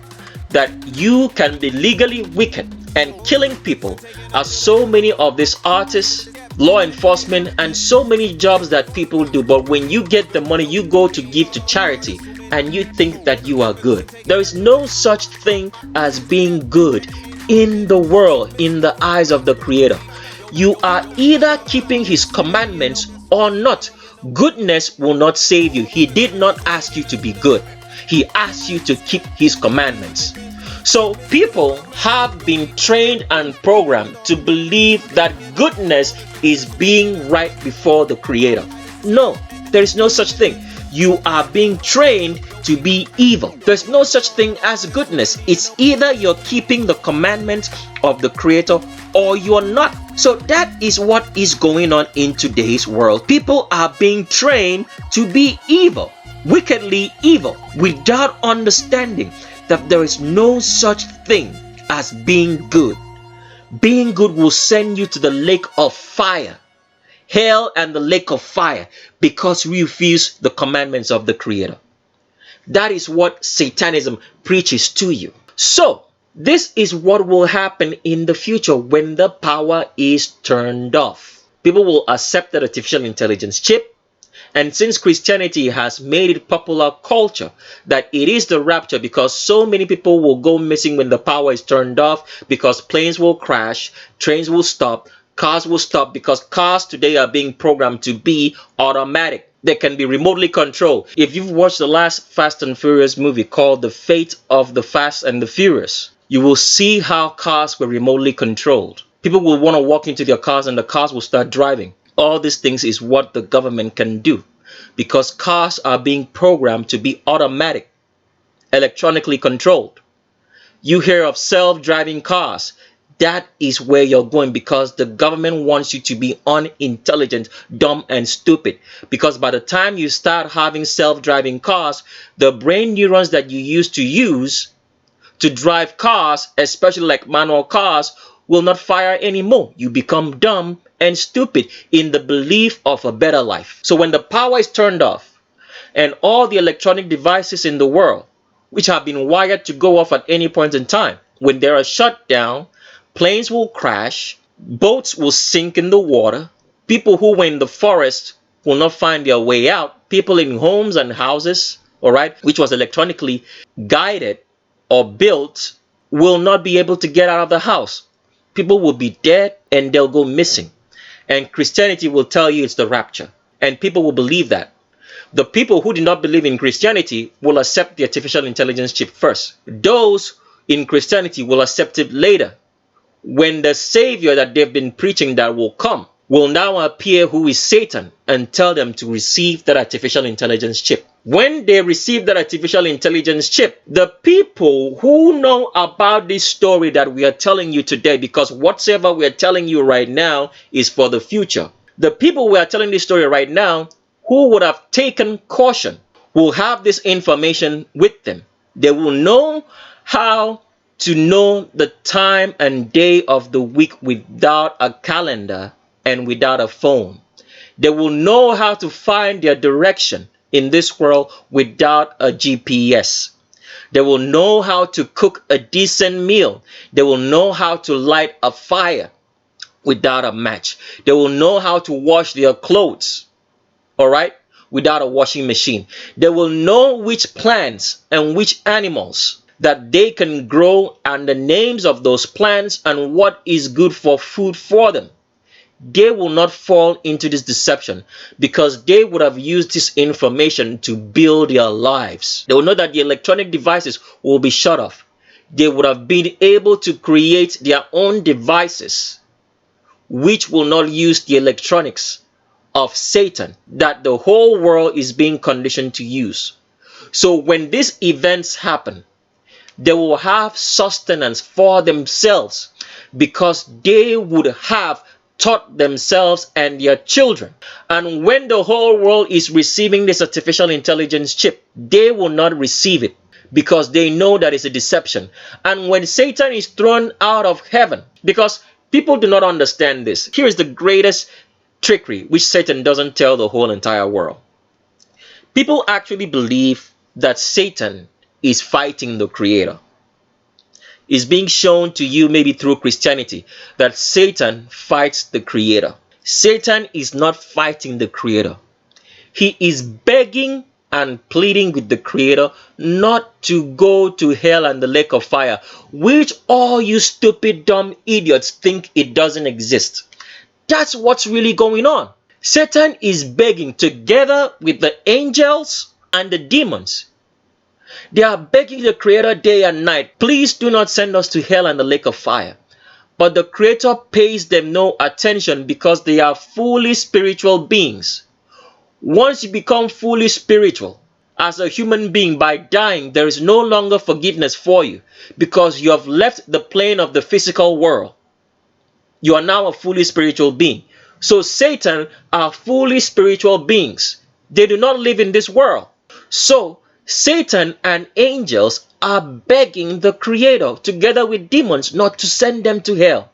That you can be legally wicked and killing people, as so many of these artists, law enforcement, and so many jobs that people do. But when you get the money, you go to give to charity and you think that you are good. There is no such thing as being good in the world, in the eyes of the Creator. You are either keeping His commandments or not. Goodness will not save you. He did not ask you to be good. He asked you to keep His commandments. So people have been trained and programmed to believe that goodness is being right before the Creator. No, there is no such thing. You are being trained to be evil. There's no such thing as goodness. It's either you're keeping the commandments of the Creator or you're not. So that is what is going on in today's world. People are being trained to be evil, wickedly evil, without understanding that there is no such thing as being good. Being good will send you to the lake of fire, hell and the lake of fire, because we refuse the commandments of the Creator. That is what Satanism preaches to you. So this is what will happen in the future when the power is turned off. People will accept the artificial intelligence chip. And since Christianity has made it popular culture that it is the rapture, because so many people will go missing when the power is turned off, because planes will crash, trains will stop, cars will stop, because cars today are being programmed to be automatic. They can be remotely controlled. If you've watched the last Fast and Furious movie called The Fate of the Fast and the Furious, you will see how cars were remotely controlled. People will want to walk into their cars and the cars will start driving. All these things is what the government can do, because cars are being programmed to be automatic, electronically controlled. You hear of self-driving cars. That is where you're going, because the government wants you to be unintelligent, dumb, and stupid. Because by the time you start having self-driving cars, the brain neurons that you used to use to drive cars, especially like manual cars, will not fire anymore. You become dumb and stupid in the belief of a better life. So when the power is turned off and all the electronic devices in the world, which have been wired to go off at any point in time, when they are shut down, planes will crash, boats will sink in the water, people who were in the forest will not find their way out, people in homes and houses, all right, which was electronically guided or built, will not be able to get out of the house. People will be dead and they'll go missing. And Christianity will tell you it's the rapture. And people will believe that. The people who do not believe in Christianity will accept the artificial intelligence chip first. Those in Christianity will accept it later, when the Savior that they've been preaching that will come will now appear, who is Satan, and tell them to receive that artificial intelligence chip. When they receive that artificial intelligence chip, the people who know about this story that we are telling you today, because whatsoever we are telling you right now is for the future, the people we are telling this story right now who would have taken caution will have this information with them. They will know how to know the time and day of the week without a calendar and without a phone. They will know how to find their direction in this world without a GPS. They will know how to cook a decent meal. They will know how to light a fire without a match. They will know how to wash their clothes, all right, without a washing machine. They will know which plants and which animals that they can grow and the names of those plants and what is good for food for them. They will not fall into this deception because they would have used this information to build their lives. They will know that the electronic devices will be shut off. They would have been able to create their own devices which will not use the electronics of Satan that the whole world is being conditioned to use. So when these events happen, they will have sustenance for themselves because they would have taught themselves and their children. And when the whole world is receiving this artificial intelligence chip, they will not receive it because they know that it's a deception. And when Satan is thrown out of heaven, because people do not understand this, here is the greatest trickery which Satan doesn't tell the whole entire world. People actually believe that Satan is fighting the Creator. Is being shown to you maybe through Christianity that Satan fights the Creator. Satan is not fighting the Creator. He is begging and pleading with the Creator not to go to hell and the lake of fire, which all you stupid dumb idiots think it doesn't exist. That's what's really going on. Satan is begging together with the angels and the demons. They are begging the Creator day and night, please do not send us to hell and the lake of fire. But the Creator pays them no attention because they are fully spiritual beings. Once you become fully spiritual as a human being by dying, there is no longer forgiveness for you because you have left the plane of the physical world. You are now a fully spiritual being. So Satan are fully spiritual beings. They do not live in this world. So Satan and angels are begging the Creator together with demons not to send them to hell.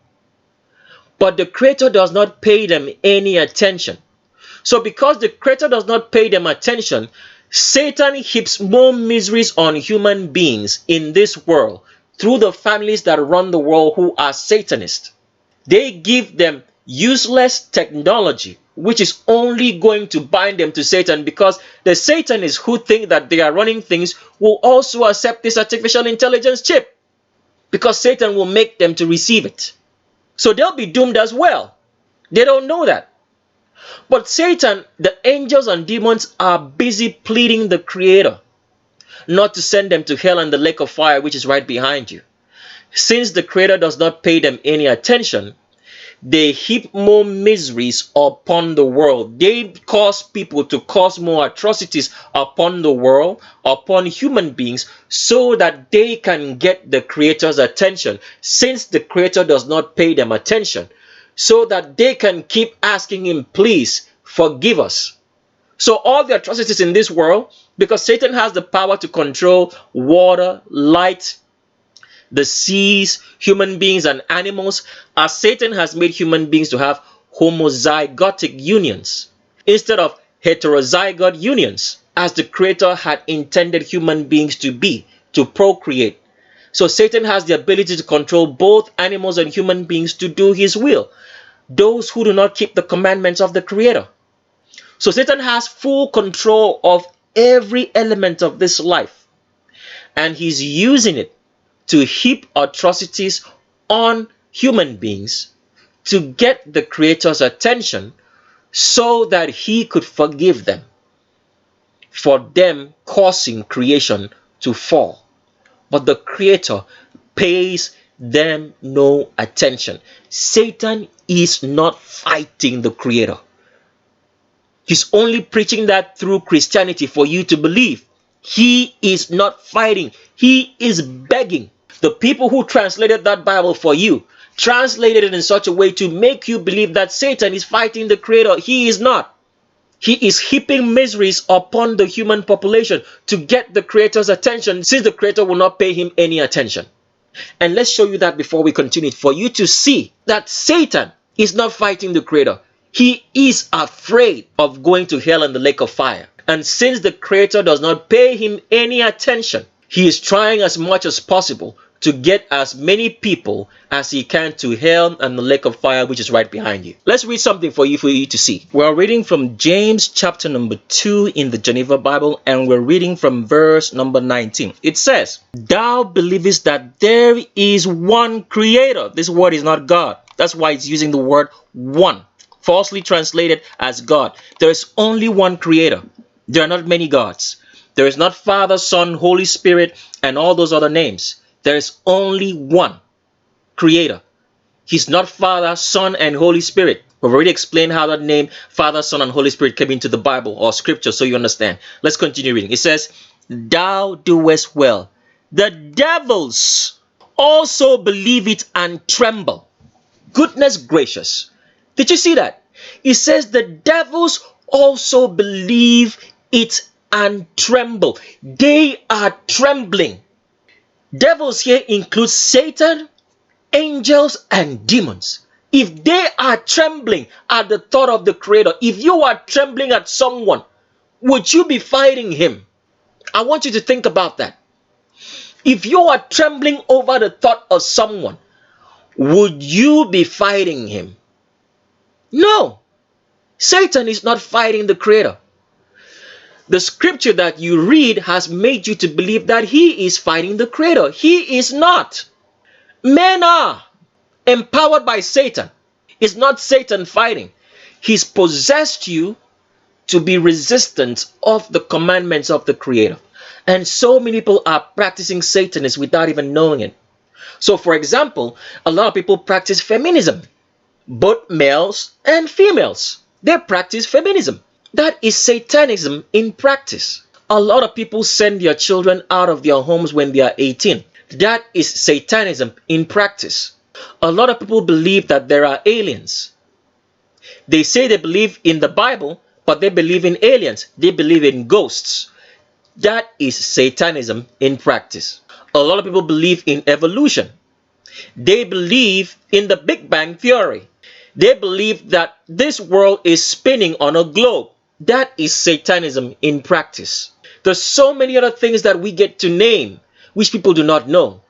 But the Creator does not pay them any attention. So because the Creator does not pay them attention, Satan heaps more miseries on human beings in this world through the families that run the world who are Satanists. They give them useless technology which is only going to bind them to Satan, because the Satanists who think that they are running things will also accept this artificial intelligence chip because Satan will make them to receive it. So they'll be doomed as well. They don't know that. But Satan, the angels and demons are busy pleading the Creator not to send them to hell and the lake of fire which is right behind you. Since the Creator does not pay them any attention, they heap more miseries upon the world. They cause people to cause more atrocities upon the world, upon human beings, so that they can get the Creator's attention, since the Creator does not pay them attention, so that they can keep asking Him, please forgive us. So all the atrocities in this world, because Satan has the power to control water, light, the seas, human beings and animals, as Satan has made human beings to have homozygotic unions instead of heterozygote unions, as the Creator had intended human beings to be, to procreate. So Satan has the ability to control both animals and human beings to do his will, those who do not keep the commandments of the Creator. So Satan has full control of every element of this life, and he's using it to heap atrocities on human beings to get the Creator's attention so that He could forgive them for them causing creation to fall. But the Creator pays them no attention. Satan is not fighting the Creator. He's only preaching that through Christianity for you to believe. He is not fighting. He is begging. The people who translated that Bible for you translated it in such a way to make you believe that Satan is fighting the Creator. He is not. He is heaping miseries upon the human population to get the Creator's attention, since the Creator will not pay him any attention. And let's show you that before we continue, for you to see that Satan is not fighting the Creator. He is afraid of going to hell and the lake of fire. And since the Creator does not pay him any attention, he is trying as much as possible to get as many people as he can to hell and the lake of fire, which is right behind you. Let's read something for you to see. We're reading from James chapter number 2 in the Geneva Bible, and we're reading from verse number 19. It says, "Thou believest that there is one creator." This word is not God. That's why it's using the word one, falsely translated as God. There is only one creator. There are not many gods. There is not Father, Son, Holy Spirit, and all those other names. There is only one creator. He's not Father, Son, and Holy Spirit. We've already explained how that name, Father, Son, and Holy Spirit, came into the Bible or scripture, so you understand. Let's continue reading. It says, "Thou doest well. The devils also believe it and tremble." Goodness gracious. Did you see that? It says the devils also believe it and tremble. They are trembling. Devils here include Satan, angels, and demons. If they are trembling at the thought of the Creator, if you are trembling at someone, would you be fighting him? I want you to think about that. If you are trembling over the thought of someone, would you be fighting him? No. Satan is not fighting the Creator. The scripture that you read has made you to believe that he is fighting the Creator. He is not. Men are empowered by Satan. It's not Satan fighting. He's possessed you to be resistant of the commandments of the Creator. And so many people are practicing Satanism without even knowing it. So, for example, a lot of people practice feminism. Both males and females. They practice feminism. That is Satanism in practice. A lot of people send their children out of their homes when they are 18. That is Satanism in practice. A lot of people believe that there are aliens. They say they believe in the Bible, but they believe in aliens. They believe in ghosts. That is Satanism in practice. A lot of people believe in evolution. They believe in the Big Bang Theory. They believe that this world is spinning on a globe. That is Satanism in practice. There's so many other things that we get to name, which people do not know.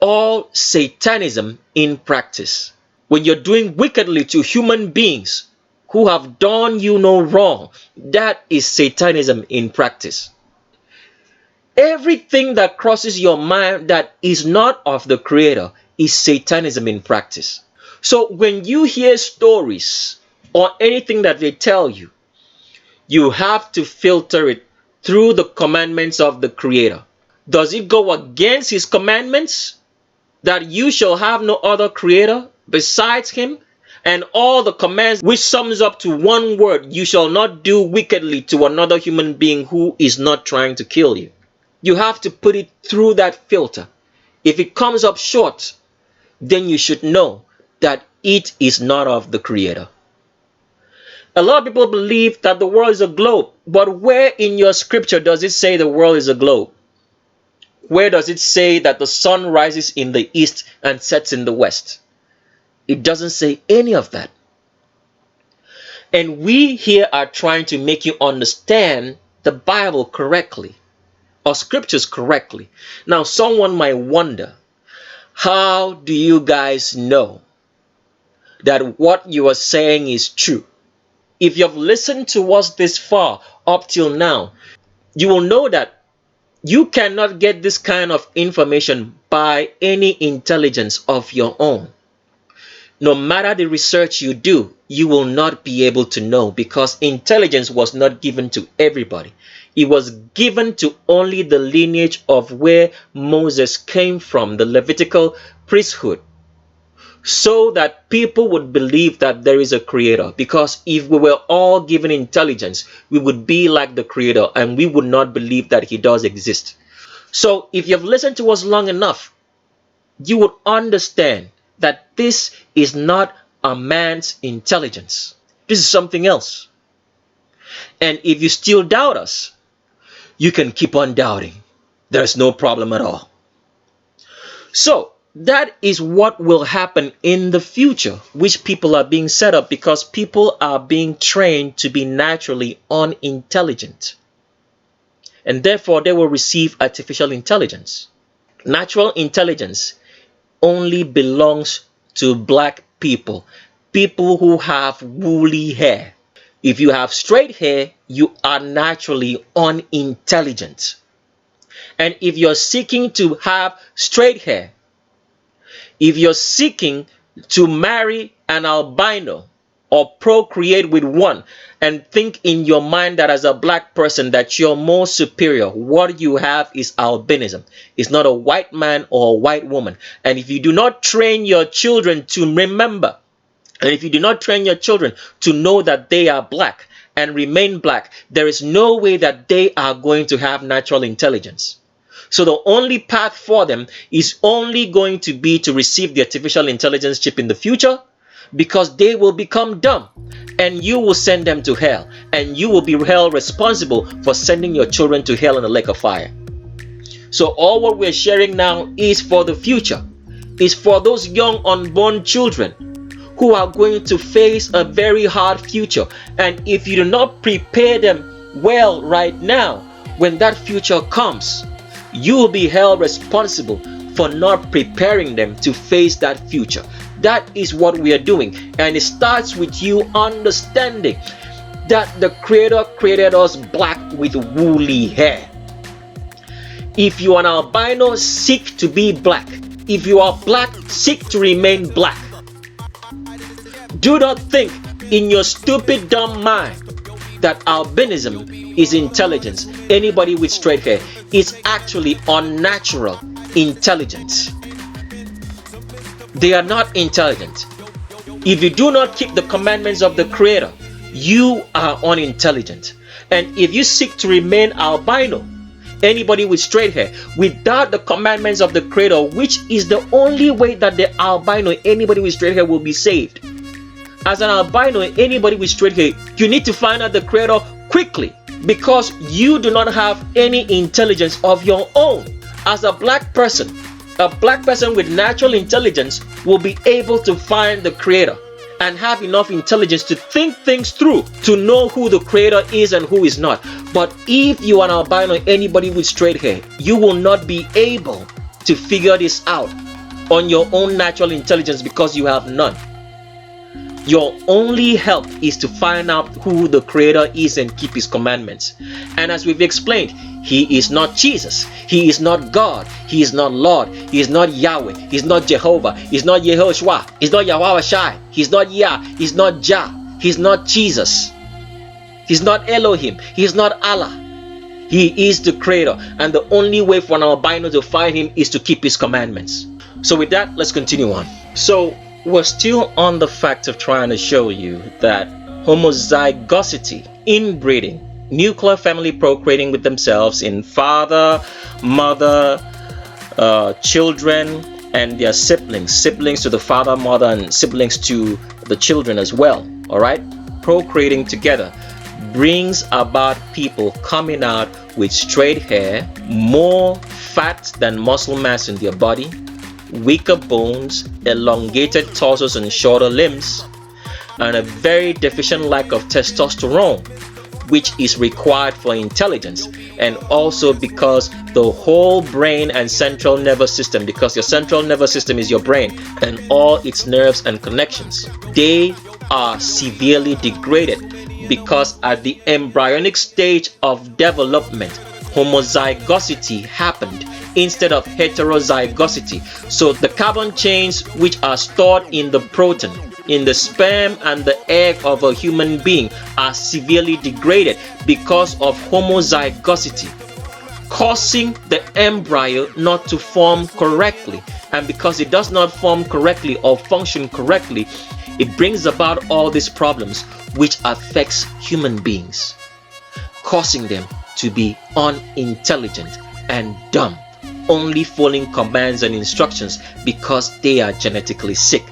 All Satanism in practice. When you're doing wickedly to human beings who have done you no wrong, that is Satanism in practice. Everything that crosses your mind that is not of the Creator is Satanism in practice. So when you hear stories or anything that they tell you, you have to filter it through the commandments of the Creator. Does it go against his commandments that you shall have no other creator besides him? And all the commands, which sums up to one word, you shall not do wickedly to another human being who is not trying to kill you. You have to put it through that filter. If it comes up short, then you should know that it is not of the Creator. A lot of people believe that the world is a globe, but where in your scripture does it say the world is a globe? Where does it say that the sun rises in the east and sets in the west? It doesn't say any of that. And we here are trying to make you understand the Bible correctly, or scriptures correctly. Now, someone might wonder, how do you guys know that what you are saying is true? If you have listened to us this far up till now, you will know that you cannot get this kind of information by any intelligence of your own. No matter the research you do, you will not be able to know, because intelligence was not given to everybody. It was given to only the lineage of where Moses came from, the Levitical priesthood, so that people would believe that there is a Creator. Because if we were all given intelligence, we would be like the Creator and we would not believe that he does exist. So if you've listened to us long enough, you would understand that this is not a man's intelligence. This is something else. And if you still doubt us, you can keep on doubting. There's no problem at all. So that is what will happen in the future, which people are being set up because people are being trained to be naturally unintelligent. And therefore, they will receive artificial intelligence. Natural intelligence only belongs to black people, people who have woolly hair. If you have straight hair, you are naturally unintelligent. And if you're seeking to have straight hair, if you're seeking to marry an albino or procreate with one and think in your mind that as a black person that you're more superior, what you have is albinism. It's not a white man or a white woman. And if you do not train your children to remember, and if you do not train your children to know that they are black and remain black, there is no way that they are going to have natural intelligence. So the only path for them is only going to be to receive the artificial intelligence chip in the future, because they will become dumb and you will send them to hell, and you will be held responsible for sending your children to hell in a lake of fire. So all what we're sharing now is for the future, is for those young unborn children who are going to face a very hard future. And if you do not prepare them well right now, when that future comes, you will be held responsible for not preparing them to face that future. That is what we are doing. And it starts with you understanding that the Creator created us black with woolly hair. If you are an albino, seek to be black. If you are black, seek to remain black. Do not think in your stupid dumb mind that albinism is intelligence. Anybody with straight hair is actually unnatural intelligence. They are not intelligent. If you do not keep the commandments of the Creator, you are unintelligent. And if you seek to remain albino, anybody with straight hair, without the commandments of the Creator, which is the only way that the albino, anybody with straight hair, will be saved. As an albino, anybody with straight hair, you need to find out the Creator quickly, because you do not have any intelligence of your own. As a black person with natural intelligence will be able to find the Creator and have enough intelligence to think things through, to know who the Creator is and who is not. But if you are an albino, anybody with straight hair, you will not be able to figure this out on your own natural intelligence, because you have none. Your only help is to find out who the Creator is and keep His commandments. And as we've explained, He is not Jesus. He is not God. He is not Lord. He is not Yahweh. He's not Jehovah. He's not Yehoshua. He's not Yahweh Shai. He's not Yah. He's not Jah. He's not Jesus. He's not Elohim. He's not Allah. He is the Creator. And the only way for an albino to find Him is to keep His commandments. So with that, let's continue on. So we're still on the fact of trying to show you that homozygosity, inbreeding, nuclear family procreating with themselves in father, mother, children, and their siblings to the father, mother, and siblings to the children as well, all right, procreating together, brings about people coming out with straight hair, more fat than muscle mass in their body, weaker bones, elongated torsos and shorter limbs, and a very deficient lack of testosterone, which is required for intelligence. And also because the whole brain and central nervous system, because your central nervous system is your brain and all its nerves and connections, they are severely degraded, because at the embryonic stage of development, homozygosity happened instead of heterozygosity. So the carbon chains which are stored in the protein, in the sperm and the egg of a human being, are severely degraded because of homozygosity, causing the embryo not to form correctly. And because it does not form correctly or function correctly, it brings about all these problems which affects human beings, causing them to be unintelligent and dumb, only following commands and instructions because they are genetically sick.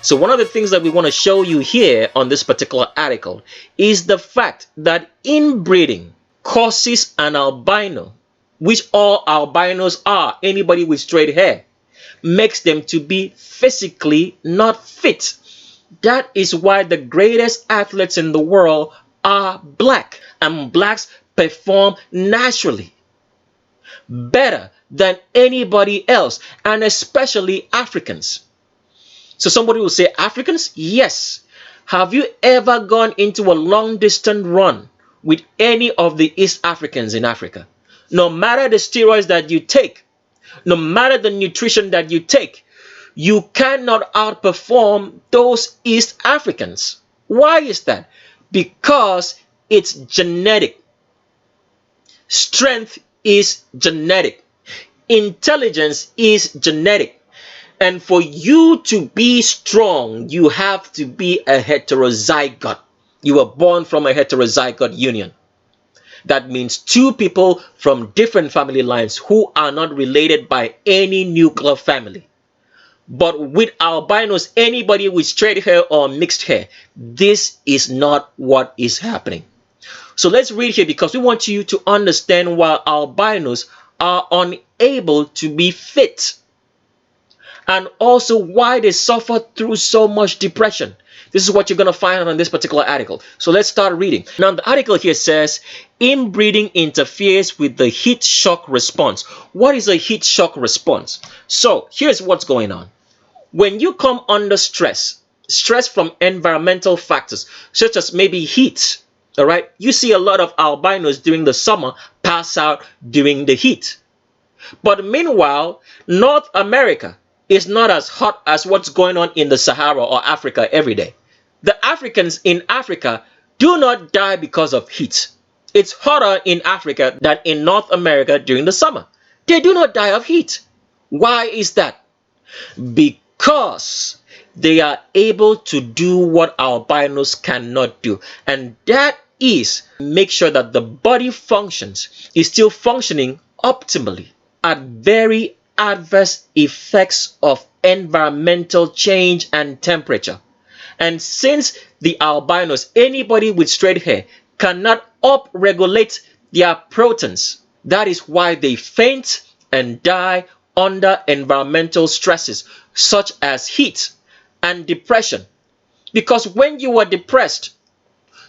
So one of the things that we want to show you here on this particular article is the fact that inbreeding causes an albino, which all albinos are, anybody with straight hair, makes them to be physically not fit. That is why the greatest athletes in the world are black, and blacks perform naturally better than anybody else, and especially Africans. So somebody will say, Africans? Yes. Have you ever gone into a long distance run with any of the East Africans in Africa? No matter the steroids that you take, no matter the nutrition that you take, you cannot outperform those East Africans. Why is that? Because it's genetic. Strength is genetic. Intelligence is genetic. And for you to be strong, you have to be a heterozygote. You were born from a heterozygote union. That means two people from different family lines who are not related by any nuclear family. But with albinos, anybody with straight hair or mixed hair, this is not what is happening. So let's read here, because we want you to understand why albinos are unable to be fit, and also why they suffer through so much depression. This is what you're going to find out on this particular article. So let's start reading. Now, the article here says, inbreeding interferes with the heat shock response. What is a heat shock response? So here's what's going on. When you come under stress from environmental factors, such as maybe heat, all right, you see a lot of albinos during the summer pass out during the heat. But meanwhile, North America is not as hot as what's going on in the Sahara or Africa every day. The Africans in Africa do not die because of heat. It's hotter in Africa than in North America during the summer. They do not die of heat. Why is that? Because they are able to do what albinos cannot do. And that is make sure that the body functions is still functioning optimally at very adverse effects of environmental change and temperature. And since the albinos, anybody with straight hair, cannot upregulate their proteins, that is why they faint and die under environmental stresses such as heat and depression. Because when you are depressed,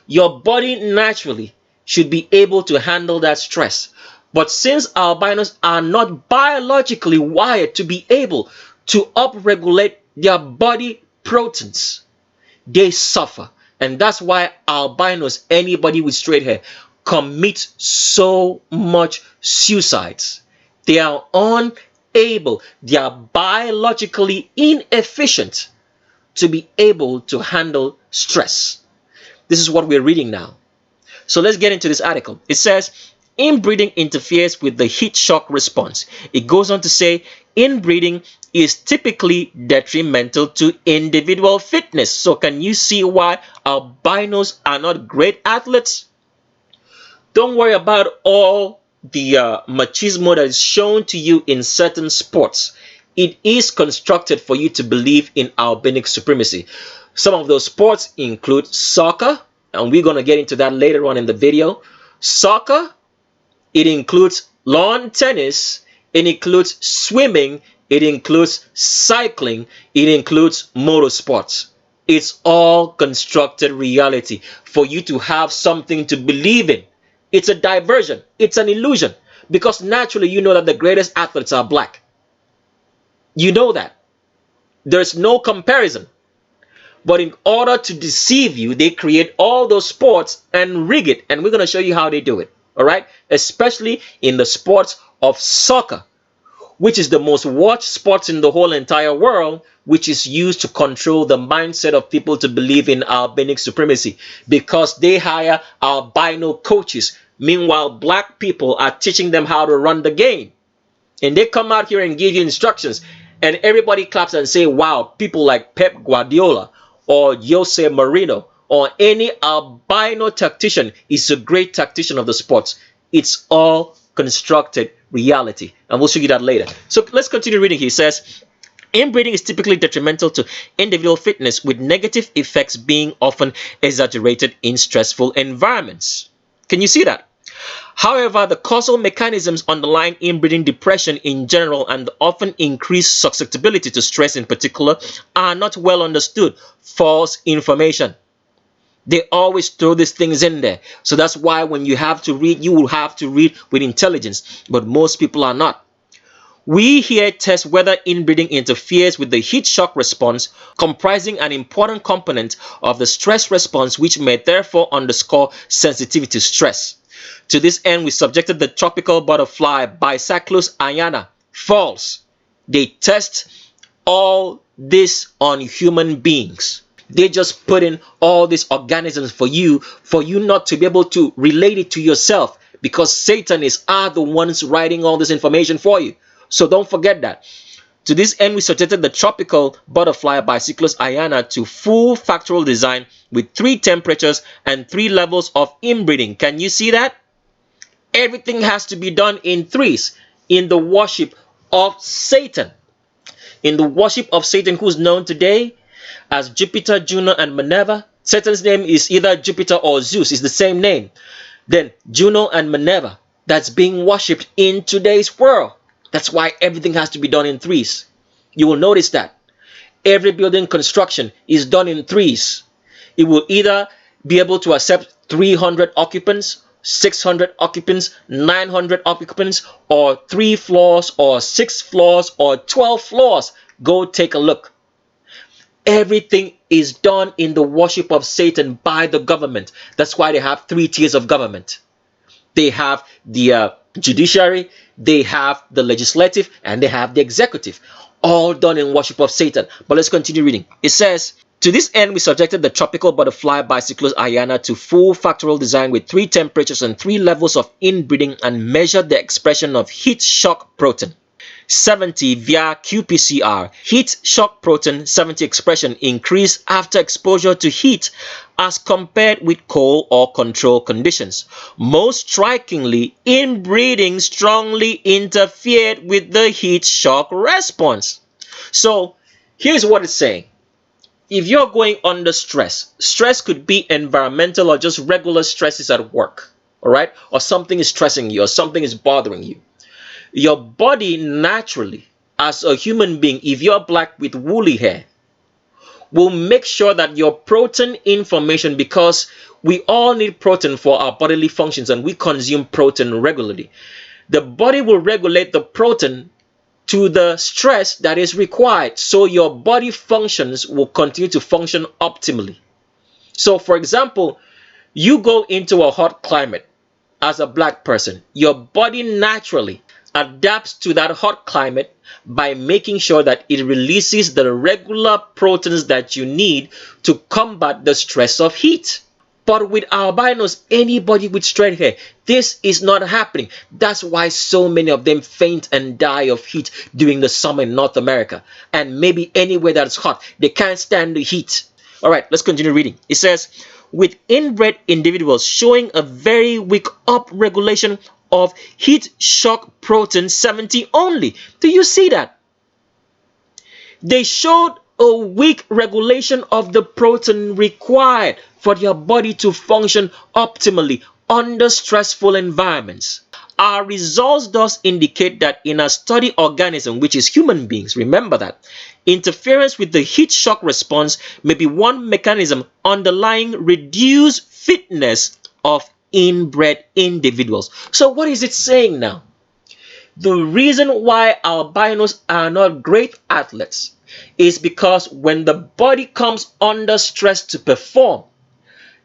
your body naturally should be able to handle that stress. But since albinos are not biologically wired to be able to upregulate their body proteins, they suffer. And that's why albinos, anybody with straight hair, commit so much suicides. They are unable, they are biologically inefficient to be able to handle stress. This is what we're reading now. So let's get into this article. It says, inbreeding interferes with the heat shock response. It goes on to say, inbreeding is typically detrimental to individual fitness. So can you see why albinos are not great athletes? Don't worry about all the machismo that is shown to you in certain sports. It is constructed for you to believe in albinic supremacy. Some of those sports include soccer, and we're going to get into that later on in the video. Soccer, it includes lawn tennis, it includes swimming, it includes cycling, it includes motorsports. It's all constructed reality for you to have something to believe in. It's a diversion. It's an illusion. Because naturally you know that the greatest athletes are black. You know that. There's no comparison. But in order to deceive you, they create all those sports and rig it. And we're going to show you how they do it. All right? Especially in the sports of soccer, which is the most watched sports in the whole entire world, which is used to control the mindset of people to believe in albinic supremacy, because they hire albino coaches. Meanwhile, black people are teaching them how to run the game. And they come out here and give you instructions, and everybody claps and say, wow, people like Pep Guardiola or Jose Mourinho or any albino tactician is a great tactician of the sports. It's all constructed reality, and we'll show you that later. So let's continue reading. He says, inbreeding is typically detrimental to individual fitness, with negative effects being often exaggerated in stressful environments. Can you see that? However, the causal mechanisms underlying inbreeding depression in general and the often increased susceptibility to stress in particular are not well understood. False information. They always throw these things in there. So that's why when you have to read, you will have to read with intelligence. But most people are not. We here test whether inbreeding interferes with the heat shock response, comprising an important component of the stress response, which may therefore underscore sensitivity to stress. To this end, we subjected the tropical butterfly Bicyclus ayana. False. They test all this on human beings. They just put in all these organisms for you not to be able to relate it to yourself, because Satanists are the ones writing all this information for you. So don't forget that. To this end, we subjected the tropical butterfly Bicyclus ayana to full factorial design with 3 temperatures and 3 levels of inbreeding. Can you see that? Everything has to be done in 3s in the worship of Satan. In the worship of Satan, who's known today as Jupiter, Juno, and Minerva. Satan's name is either Jupiter or Zeus. It's the same name. Then Juno and Minerva, that's being worshipped in today's world. That's why everything has to be done in 3s. You will notice that every building construction is done in 3s. It will either be able to accept 300 occupants, 600 occupants, 900 occupants, or 3 floors, or 6 floors, or 12 floors. Go take a look. Everything is done in the worship of Satan by the government. That's why they have 3 tiers of government. They have the judiciary, they have the legislative, and they have the executive. All done in worship of Satan. But let's continue reading. It says, to this end, we subjected the tropical butterfly Bicyclus ayana to full factorial design with 3 temperatures and 3 levels of inbreeding and measured the expression of heat shock protein 70 via qPCR. Heat shock protein 70 expression increased after exposure to heat as compared with cold or control conditions. Most strikingly, inbreeding strongly interfered with the heat shock response. So here's what it's saying. If you're going under stress, stress could be environmental or just regular stresses at work, all right? Or something is stressing you or something is bothering you. Your body naturally, as a human being, if you're black with woolly hair, will make sure that your protein information, because we all need protein for our bodily functions and we consume protein regularly. The body will regulate the protein to the stress that is required, so your body functions will continue to function optimally. So for example, you go into a hot climate as a black person, your body naturally adapts to that hot climate by making sure that it releases the regular proteins that you need to combat the stress of heat. But with albinos, anybody with straight hair, this is not happening. That's why so many of them faint and die of heat during the summer in North America. And maybe anywhere that's hot, they can't stand the heat. All right, let's continue reading. It says, with inbred individuals showing a very weak upregulation of heat shock protein 70 only. Do you see that? They showed a weak regulation of the protein required for your body to function optimally under stressful environments. Our results thus indicate that in a study organism, which is human beings, remember that, interference with the heat shock response may be one mechanism underlying reduced fitness of inbred individuals. So what is it saying now? The reason why albinos are not great athletes is because when the body comes under stress to perform,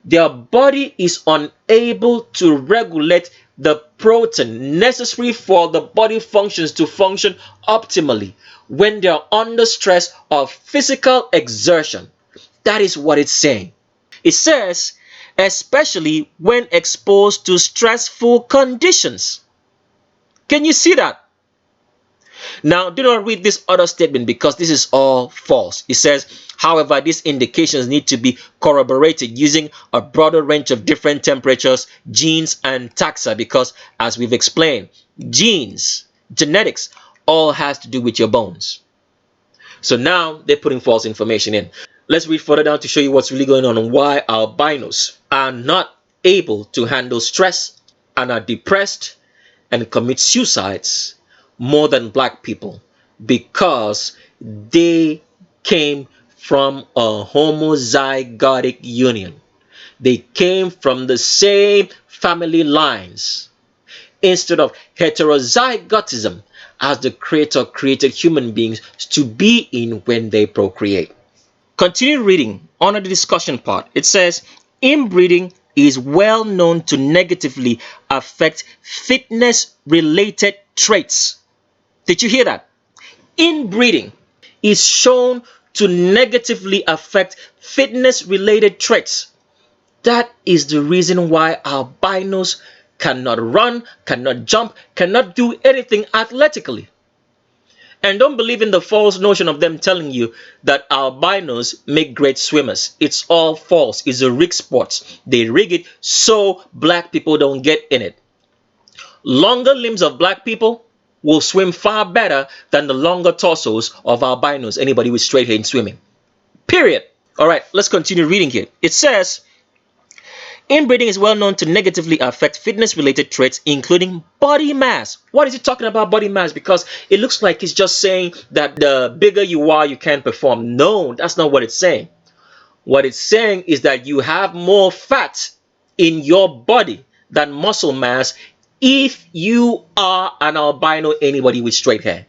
their body is unable to regulate the protein necessary for the body functions to function optimally when they are under stress of physical exertion. That is what it's saying. It says, especially when exposed to stressful conditions. Can you see that? Now, do not read this other statement because this is all false. It says, however, these indications need to be corroborated using a broader range of different temperatures, genes, and taxa, because, as we've explained, genes, genetics, all has to do with your bones. So now they're putting false information in. Let's read further down to show you what's really going on and why albinos are not able to handle stress and are depressed and commit suicides more than black people because they came from a homozygotic union. They came from the same family lines instead of heterozygotism as the Creator created human beings to be in when they procreate. Continue reading on the discussion part. It says, inbreeding is well known to negatively affect fitness-related traits. Did you hear that? Inbreeding is shown to negatively affect fitness-related traits. That is the reason why albinos cannot run, cannot jump, cannot do anything athletically. And don't believe in the false notion of them telling you that albinos make great swimmers. It's all false. It's a rig sport. They rig it so black people don't get in it. Longer limbs of black people will swim far better than the longer torsos of albinos, anybody with straight hair in swimming. Period. All right, let's continue reading here. It says, inbreeding is well known to negatively affect fitness-related traits, including body mass. What is he talking about body mass? Because it looks like he's just saying that the bigger you are, you can perform. No, that's not what it's saying. What it's saying is that you have more fat in your body than muscle mass if you are an albino, anybody with straight hair.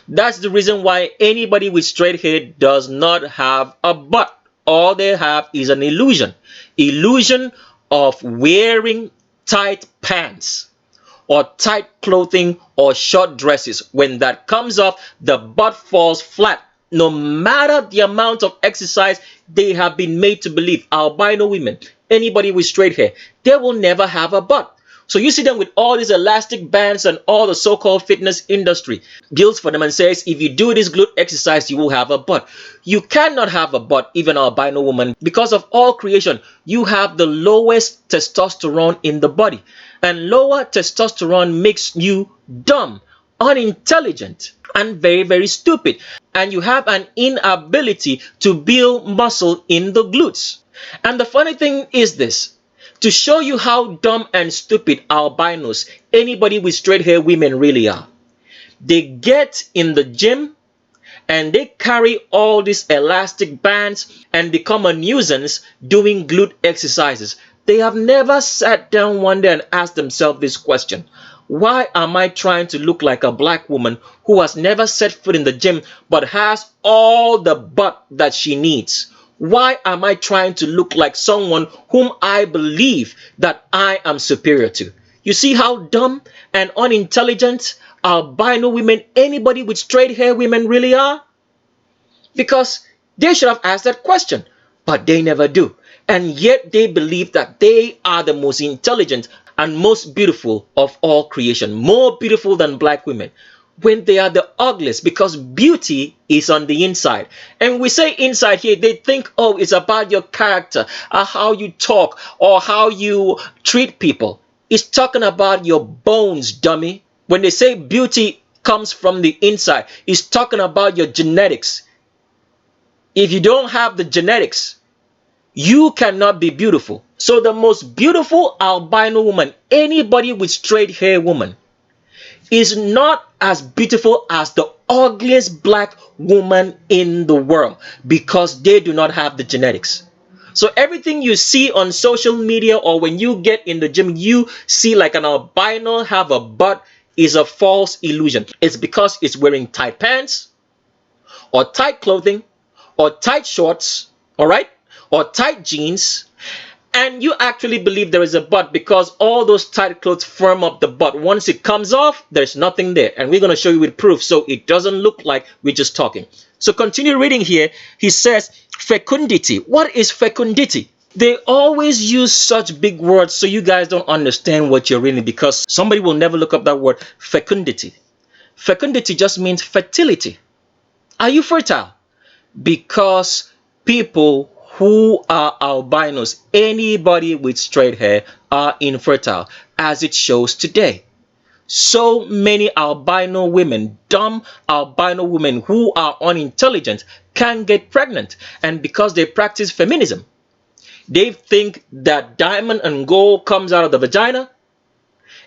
That's the reason why anybody with straight hair does not have a butt. All they have is an illusion of wearing tight pants or tight clothing or short dresses. When that comes off, the butt falls flat. No matter the amount of exercise they have been made to believe, albino women, anybody with straight hair, they will never have a butt. So you see them with all these elastic bands and all the so-called fitness industry builds for them and says, if you do this glute exercise, you will have a butt. You cannot have a butt, even an albino woman, because of all creation. You have the lowest testosterone in the body. And lower testosterone makes you dumb, unintelligent, and very, very stupid. And you have an inability to build muscle in the glutes. And the funny thing is this. To show you how dumb and stupid albinos, anybody with straight hair women really are. They get in the gym and they carry all these elastic bands and become a nuisance doing glute exercises. They have never sat down one day and asked themselves this question. Why am I trying to look like a black woman who has never set foot in the gym but has all the butt that she needs? Why am I trying to look like someone whom I believe that I am superior to? You see how dumb and unintelligent albino women, anybody with straight hair women really are? Because they should have asked that question, but they never do. And yet they believe that they are the most intelligent and most beautiful of all creation, more beautiful than black women, when they are the ugliest, because beauty is on the inside. And we say inside here, they think, oh, it's about your character, or how you talk, or how you treat people. It's talking about your bones, dummy. When they say beauty comes from the inside, it's talking about your genetics. If you don't have the genetics, you cannot be beautiful. So the most beautiful albino woman, anybody with straight hair woman, is not as beautiful as the ugliest black woman in the world, because they do not have the genetics. So everything you see on social media or when you get in the gym, you see like an albino have a butt, is a false illusion. It's because it's wearing tight pants or tight clothing or tight shorts, all right, or tight jeans. And you actually believe there is a butt because all those tight clothes firm up the butt. Once it comes off, there's nothing there. And we're going to show you with proof so it doesn't look like we're just talking. So continue reading here. He says, fecundity. What is fecundity? They always use such big words so you guys don't understand what you're reading, because somebody will never look up that word fecundity. Fecundity just means fertility. Are you fertile? Because people who are albinos, anybody with straight hair, are infertile, as it shows today. So many albino women, dumb albino women who are unintelligent, can get pregnant. And because they practice feminism, they think that diamond and gold comes out of the vagina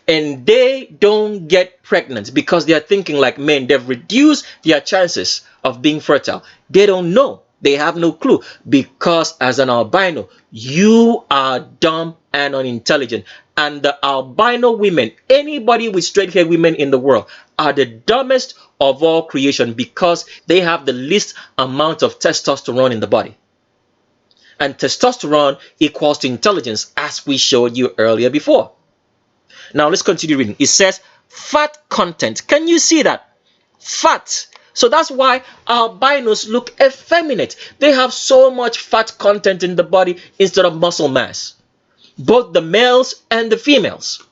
and they don't get pregnant because they are thinking like men. They've reduced their chances of being fertile. They don't know. They have no clue, because as an albino, you are dumb and unintelligent. And the albino women, anybody with straight hair women in the world, are the dumbest of all creation, because they have the least amount of testosterone in the body. And testosterone equals to intelligence, as we showed you earlier before. Now let's continue reading. It says fat content. Can you see that? Fat. So that's why albinos look effeminate. They have so much fat content in the body instead of muscle mass, both the males and the females.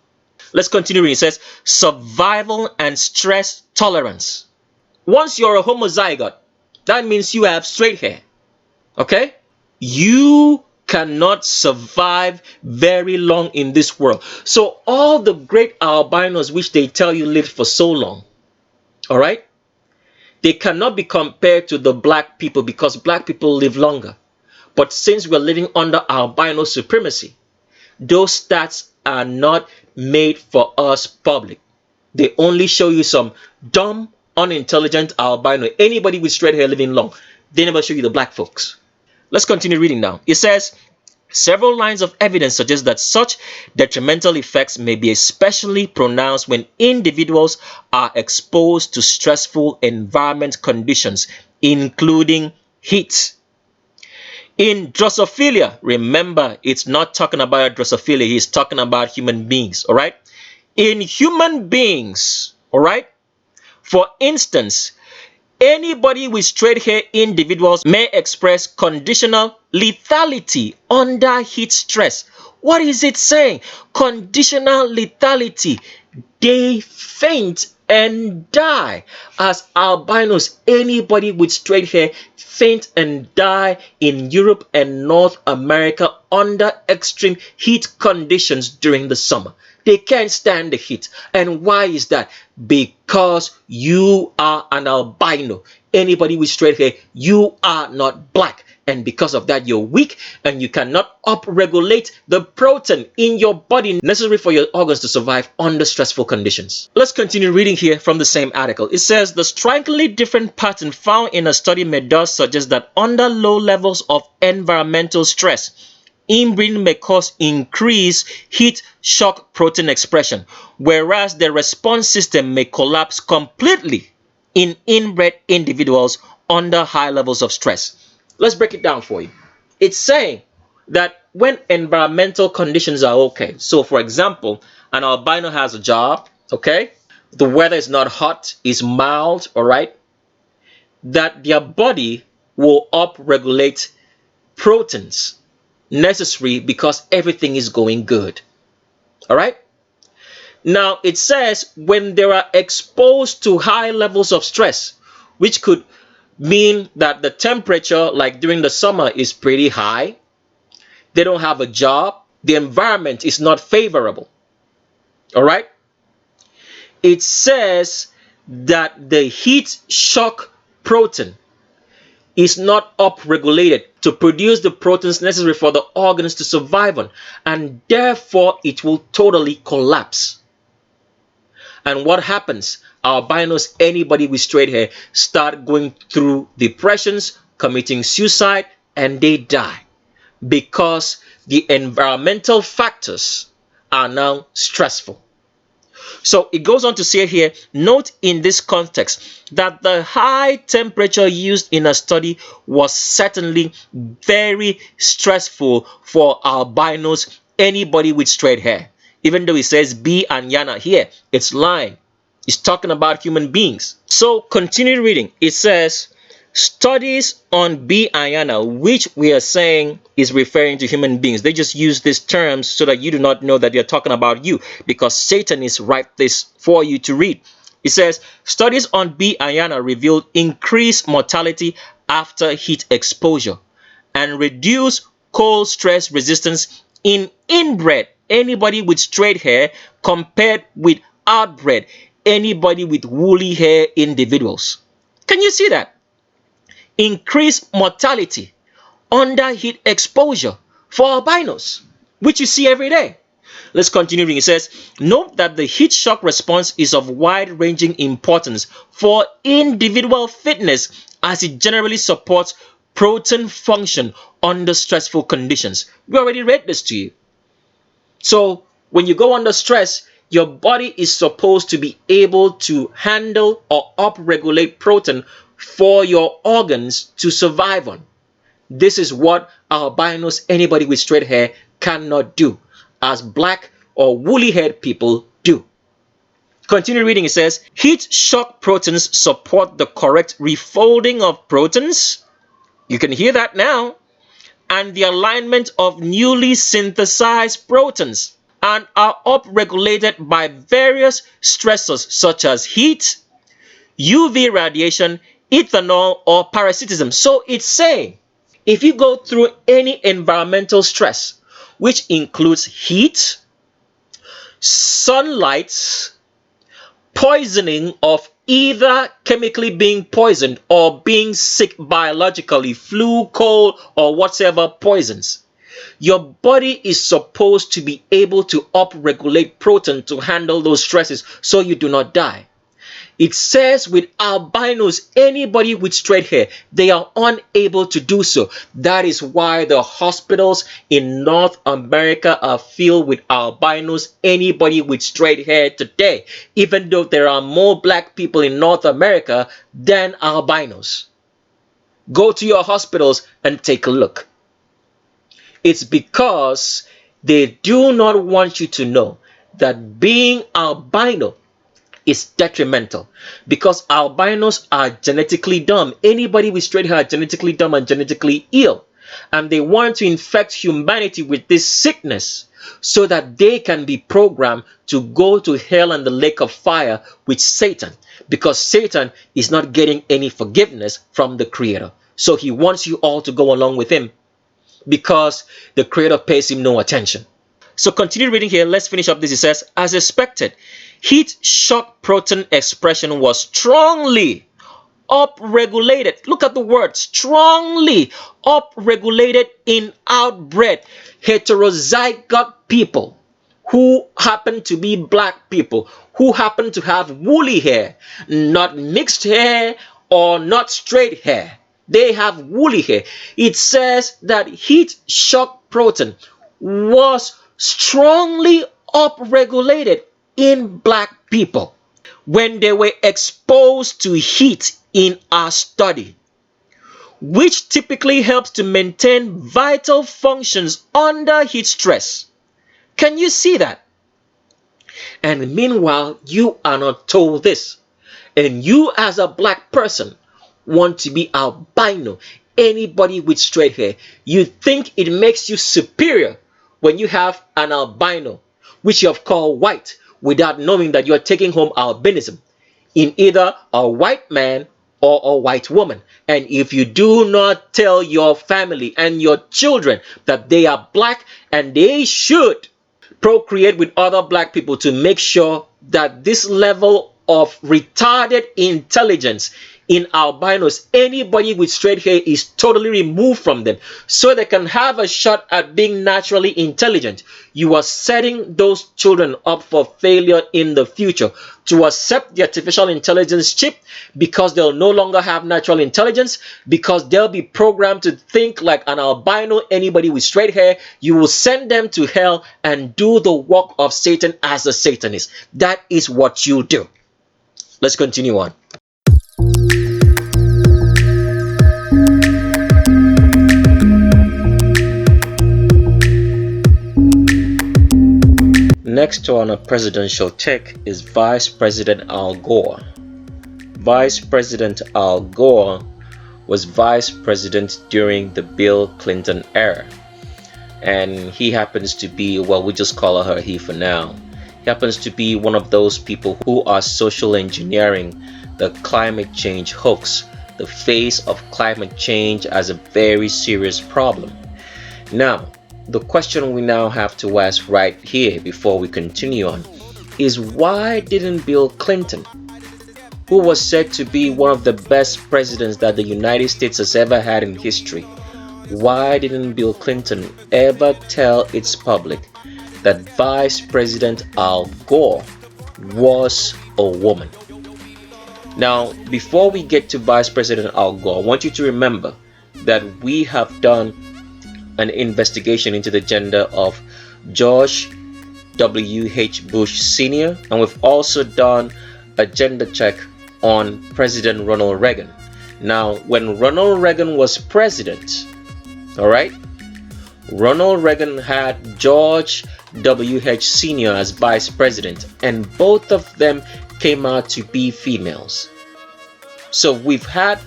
Let's continue reading. It says survival and stress tolerance. Once you're a homozygote, that means you have straight hair. Okay? You cannot survive very long in this world. So all the great albinos which they tell you lived for so long, all right, they cannot be compared to the black people, because black people live longer. But since we're living under albino supremacy, those stats are not made for us public. They only show you some dumb, unintelligent albino, anybody with straight hair living long. They never show you the black folks. Let's continue reading now. It says several lines of evidence suggest that such detrimental effects may be especially pronounced when individuals are exposed to stressful environment conditions, including heat. In Drosophila, remember, it's not talking about Drosophila, he's talking about human beings, all right? In human beings, all right? For instance, anybody with straight hair individuals may express conditional lethality under heat stress. What is it saying? Conditional lethality. They faint and die. As albinos, anybody with straight hair faint and die in Europe and North America under extreme heat conditions during the summer. They can't stand the heat. And why is that? Because you are an albino. Anybody with straight hair, you are not black. And because of that, you're weak and you cannot upregulate the protein in your body necessary for your organs to survive under stressful conditions. Let's continue reading here from the same article. It says the strikingly different pattern found in a study made does suggest that under low levels of environmental stress, inbreeding may cause increased heat shock protein expression, whereas the response system may collapse completely in inbred individuals under high levels of stress. Let's break it down for you. It's saying that when environmental conditions are okay, so for example, an albino has a job, okay, the weather is not hot, it's mild, all right, that their body will upregulate proteins necessary because everything is going good. All right. Now it says when they are exposed to high levels of stress, which could mean that the temperature, like during the summer, is pretty high. They don't have a job. The environment is not favorable. All right. It says that the heat shock protein is not upregulated to produce the proteins necessary for the organs to survive on, and therefore it will totally collapse. And what happens? Albinos, anybody with straight hair, start going through depressions, committing suicide, and they die because the environmental factors are now stressful. So it goes on to say here, note in this context that the high temperature used in a study was certainly very stressful for albinos, anybody with straight hair. Even though it says B and Yana here, it's lying. It's talking about human beings. So continue reading. It says, studies on B and Yana, which we are saying is referring to human beings. They just use these terms so that you do not know that they're talking about you, because Satan is write this for you to read. It says, studies on B and Yana revealed increased mortality after heat exposure and reduced cold stress resistance in inbred, anybody with straight hair, compared with outbred, anybody with woolly hair individuals. Can you see that? Increased mortality under heat exposure for albinos, which you see every day. Let's continue reading. It says, note that the heat shock response is of wide-ranging importance for individual fitness as it generally supports protein function under stressful conditions. We already read this to you. So when you go under stress, your body is supposed to be able to handle or upregulate protein for your organs to survive on. This is what albinos, anybody with straight hair, cannot do, as black or woolly haired people do. Continue reading. It says, heat shock proteins support the correct refolding of proteins. You can hear that now. And the alignment of newly synthesized proteins, and are upregulated by various stressors such as heat, UV radiation, ethanol, or parasitism. So it's saying, if you go through any environmental stress, which includes heat, sunlight, poisoning of either chemically being poisoned or being sick biologically, flu, cold, or whatever poisons, your body is supposed to be able to upregulate protein to handle those stresses so you do not die. It says with albinos, anybody with straight hair, they are unable to do so. That is why the hospitals in North America are filled with albinos, anybody with straight hair today, even though there are more black people in North America than albinos. Go to your hospitals and take a look. It's because they do not want you to know that being albino is detrimental, because albinos are genetically dumb. Anybody with straight hair are genetically dumb and genetically ill, and they want to infect humanity with this sickness so that they can be programmed to go to hell and the lake of fire with Satan, because Satan is not getting any forgiveness from the Creator. So he wants you all to go along with him, because the Creator pays him no attention. So continue reading here. Let's finish up this. It says, as expected, heat shock protein expression was strongly upregulated. Look at the word, strongly upregulated in outbred heterozygote people who happen to be black people, who happen to have woolly hair, not mixed hair or not straight hair. They have woolly hair. It says that heat shock protein was strongly upregulated in black people when they were exposed to heat in our study, which typically helps to maintain vital functions under heat stress. Can you see that? And meanwhile, you are not told this, and you as a black person want to be albino, anybody with straight hair. You think it makes you superior when you have an albino, which you have called white, without knowing that you are taking home albinism in either a white man or a white woman. And if you do not tell your family and your children that they are black and they should procreate with other black people to make sure that this level of retarded intelligence in albinos, anybody with straight hair, is totally removed from them so they can have a shot at being naturally intelligent, you are setting those children up for failure in the future to accept the artificial intelligence chip, because they'll no longer have natural intelligence, because they'll be programmed to think like an albino, anybody with straight hair. You will send them to hell and do the work of Satan as a Satanist. That is what you do. Let's continue on. Next on a presidential tick is Vice President Al Gore. Vice President Al Gore was vice president during the Bill Clinton era, and he happens to be, well, we just call her he for now. He happens to be one of those people who are social engineering the climate change hoax, the face of climate change as a very serious problem. Now, the question we now have to ask right here before we continue on is, why didn't Bill Clinton, who was said to be one of the best presidents that the United States has ever had in history, why didn't Bill Clinton ever tell its public that Vice President Al Gore was a woman. Now, before we get to Vice President Al Gore, I want you to remember that we have done an investigation into the gender of George W.H. Bush Sr., and we've also done a gender check on President Ronald Reagan. Now, when Ronald Reagan was president, all right, Ronald Reagan had George W.H. Sr. as vice president, and both of them came out to be females. So we've had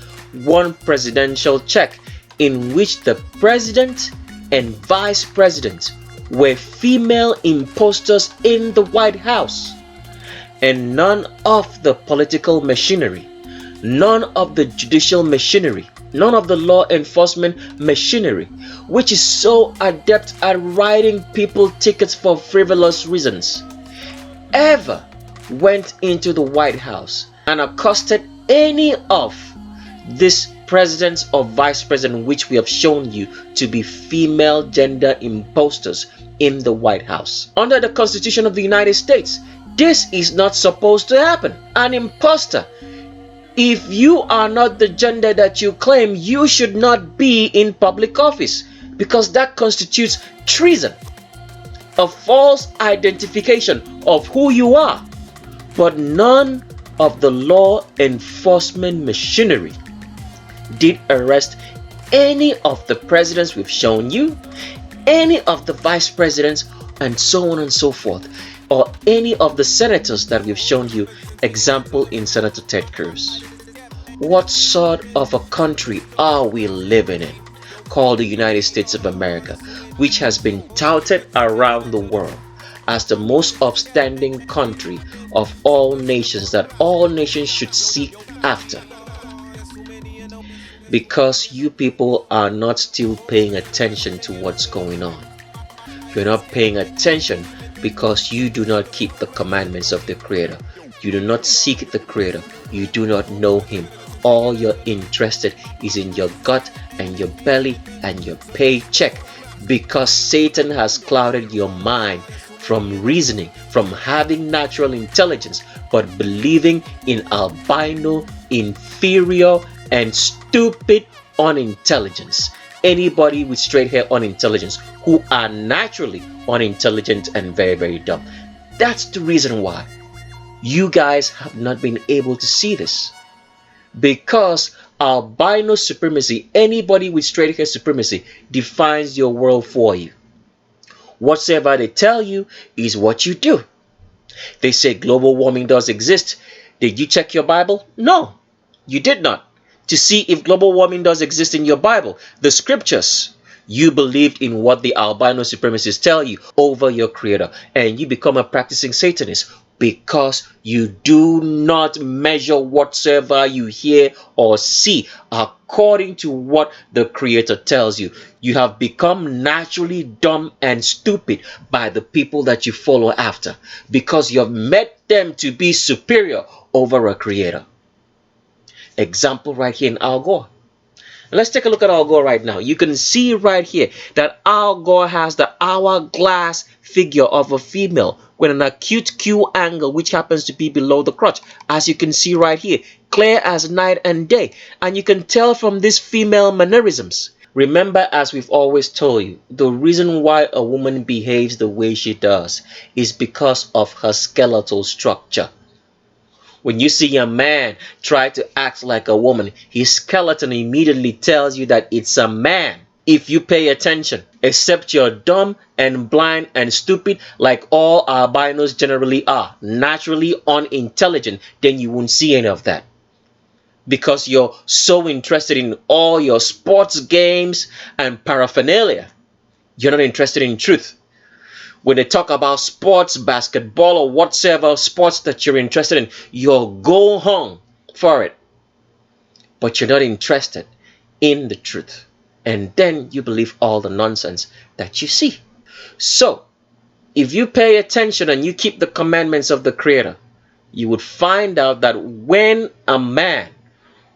one presidential check in which the president and vice president were female imposters in the White House, and none of the political machinery, none of the judicial machinery, none of the law enforcement machinery, which is so adept at writing people tickets for frivolous reasons, ever went into the White House and accosted any of these presidents or vice presidents, which we have shown you to be female gender imposters in the White House. Under the Constitution of the United States, this is not supposed to happen. An imposter, if you are not the gender that you claim, you should not be in public office, because that constitutes treason, a false identification of who you are. But none of the law enforcement machinery did arrest any of the presidents we've shown you, any of the vice presidents, and so on and so forth, or any of the senators that we've shown you, example in Senator Ted Cruz. What sort of a country are we living in, called the United States of America, which has been touted around the world as the most upstanding country of all nations, that all nations should seek after? Because you people are not still paying attention to what's going on. You're not paying attention because you do not keep the commandments of the Creator. You do not seek the Creator. You do not know Him. All you're interested is in your gut and your belly and your paycheck, because Satan has clouded your mind from reasoning, from having natural intelligence, but believing in albino, inferior, and stupid unintelligence. Anybody with straight hair unintelligence, who are naturally unintelligent and very, very dumb. That's the reason why you guys have not been able to see this. Because albino supremacy, anybody with straight hair supremacy, defines your world for you. Whatsoever they tell you is what you do. They say global warming does exist. Did you check your Bible? No, you did not. To see if global warming does exist in your Bible, the scriptures. You believed in what the albino supremacists tell you over your Creator, and you become a practicing Satanist because you do not measure whatsoever you hear or see according to what the Creator tells you. You have become naturally dumb and stupid by the people that you follow after, because you have met them to be superior over a Creator. Example right here in Al Gore. Let's take a look at Al Gore right now. You can see right here that Al Gore has the hourglass figure of a female with an acute Q angle, which happens to be below the crotch, as you can see right here, clear as night and day. And you can tell from these female mannerisms. Remember, as we've always told you, the reason why a woman behaves the way she does is because of her skeletal structure. When you see a man try to act like a woman, his skeleton immediately tells you that it's a man. If you pay attention, except you're dumb and blind and stupid like all albinos generally are, naturally unintelligent, then you won't see any of that. Because you're so interested in all your sports games and paraphernalia, you're not interested in truth. When they talk about sports, basketball, or whatsoever sports that you're interested in, you'll go home for it. But you're not interested in the truth. And then you believe all the nonsense that you see. So, if you pay attention and you keep the commandments of the Creator, you would find out that when a man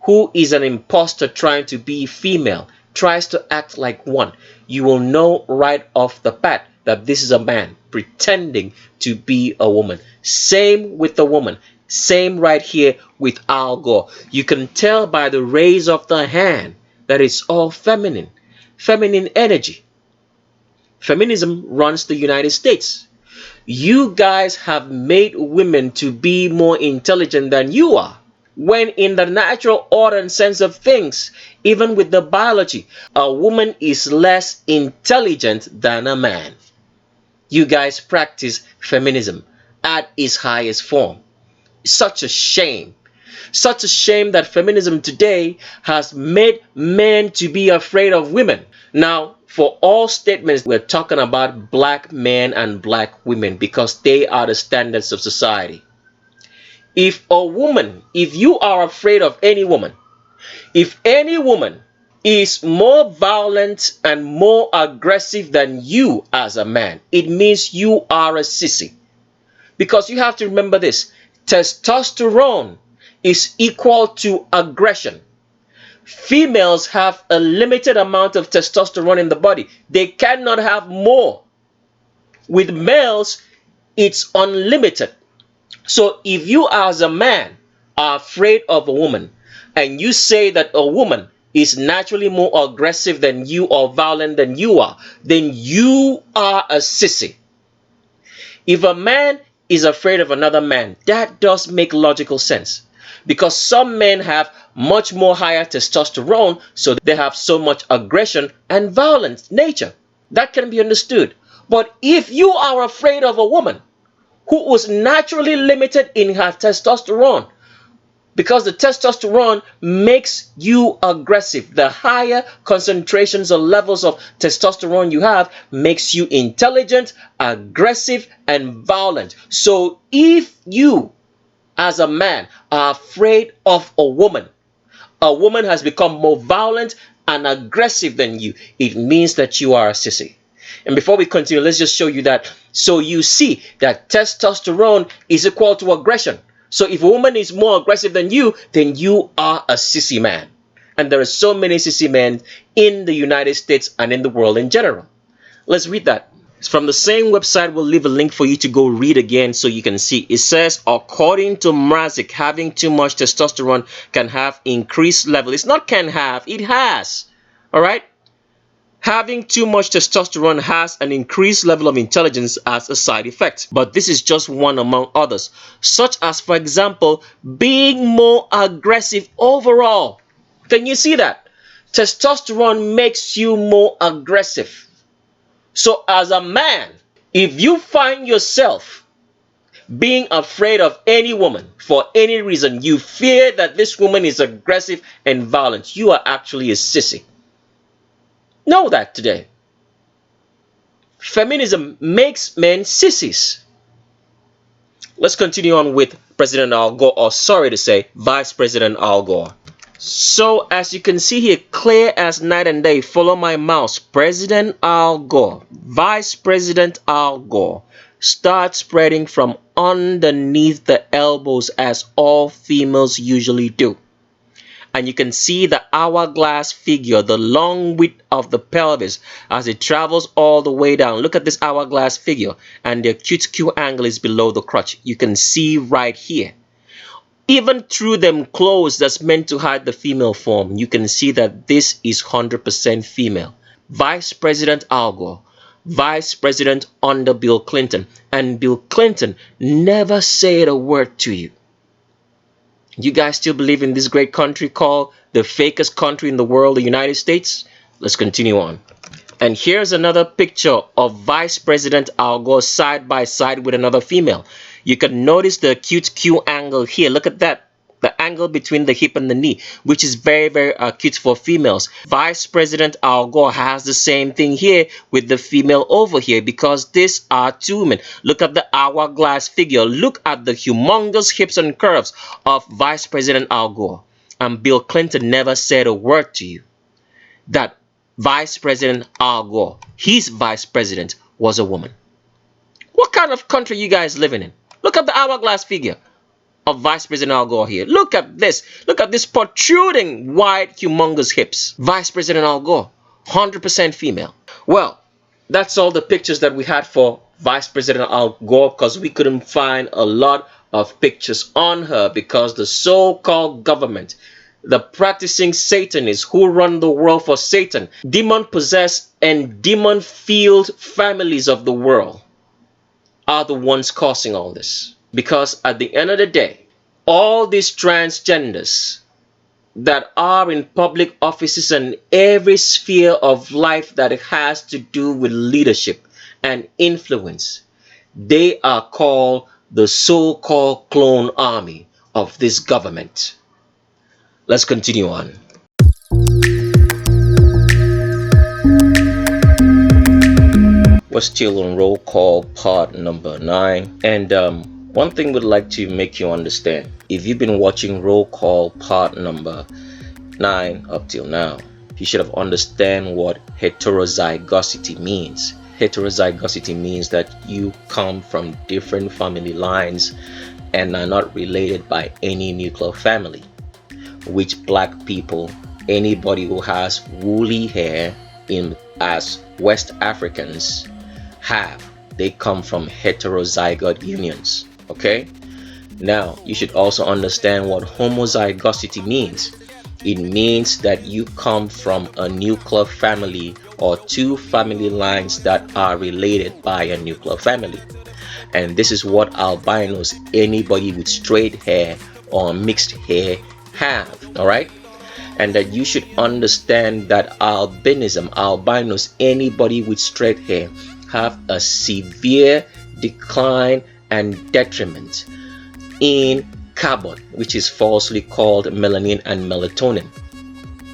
who is an imposter trying to be female tries to act like one, you will know right off the bat that this is a man pretending to be a woman. Same with the woman. Same right here with Al Gore. You can tell by the raise of the hand that it's all feminine. Feminine energy. Feminism runs the United States. You guys have made women to be more intelligent than you are. When in the natural order and sense of things, even with the biology, a woman is less intelligent than a man. You guys practice feminism at its highest form. Such a shame. Such a shame that feminism today has made men to be afraid of women. Now, for all statements, we're talking about black men and black women because they are the standards of society. If you are afraid of any woman, if any woman is more violent and more aggressive than you as a man, it means you are a sissy. Because you have to remember this, testosterone is equal to aggression. Females have a limited amount of testosterone in the body. They cannot have more. With males, it's unlimited. So if you as a man are afraid of a woman and you say that a woman is naturally more aggressive than you or violent than you are, then you are a sissy. If a man is afraid of another man, that does make logical sense. Because some men have much more higher testosterone, so they have so much aggression and violent nature. That can be understood. But if you are afraid of a woman who was naturally limited in her testosterone, because the testosterone makes you aggressive, the higher concentrations or levels of testosterone you have makes you intelligent, aggressive, and violent. So if you as a man are afraid of a woman has become more violent and aggressive than you, it means that you are a sissy. And before we continue, let's just show you that. So you see that testosterone is equal to aggression. So if a woman is more aggressive than you, then you are a sissy man. And there are so many sissy men in the United States and in the world in general. Let's read that. It's from the same website. We'll leave a link for you to go read again so you can see. It says, according to Mrazek, having too much testosterone can have increased level. It's not can have, it has. All right? Having too much testosterone has an increased level of intelligence as a side effect. But this is just one among others, such as, for example, being more aggressive overall. Can you see that? Testosterone makes you more aggressive. So as a man, if you find yourself being afraid of any woman for any reason, you fear that this woman is aggressive and violent, you are actually a sissy. Know that today. Feminism makes men sissies. Let's continue on with President Al Gore, or sorry to say, Vice President Al Gore. So as you can see here, clear as night and day, follow my mouse. President Al Gore, Vice President Al Gore, start spreading from underneath the elbows as all females usually do. And you can see the hourglass figure, the long width of the pelvis as it travels all the way down. Look at this hourglass figure, and the acute Q angle is below the crotch. You can see right here. Even through them clothes that's meant to hide the female form, you can see that this is 100% female. Vice President Al Gore, Vice President under Bill Clinton, and Bill Clinton never said a word to you. You guys still believe in this great country called the fakest country in the world, the United States? Let's continue on. And here's another picture of Vice President Al Gore side by side with another female. You can notice the acute Q angle here. Look at that. The angle between the hip and the knee, which is very, very acute for females. Vice President Al Gore has the same thing here with the female over here, because these are two women. Look at the hourglass figure. Look at the humongous hips and curves of Vice President Al Gore. And Bill Clinton never said a word to you that Vice President Al Gore, his vice president, was a woman. What kind of country you guys living in? Look at the hourglass figure of Vice President Al Gore here. Look at this. Look at this protruding wide humongous hips. Vice President Al Gore, 100% female. Well, That's all the pictures that we had for Vice President Al Gore, because we couldn't find a lot of pictures on her, because the so-called government, the practicing Satanists who run the world for Satan, demon-possessed and demon-filled families of the world are the ones causing all this. Because at the end of the day, all these transgenders that are in public offices and every sphere of life that has to do with leadership and influence, they are called the so-called clone army of this government. Let's continue on. We're still on roll call part number 9, and one thing we'd like to make you understand. If you've been watching roll call part number 9 up till now, you should have understand what heterozygosity means. Heterozygosity means that you come from different family lines and are not related by any nuclear family, which black people, anybody who has woolly hair as West Africans have, they come from heterozygote unions. Okay, now you should also understand what homozygosity means. It means that you come from a nuclear family or 2 family lines that are related by a nuclear family, and this is what albinos, anybody with straight hair or mixed hair, have. All right, and that you should understand that albinos, anybody with straight hair, have a severe decline and detriment in carbon, which is falsely called melanin and melatonin.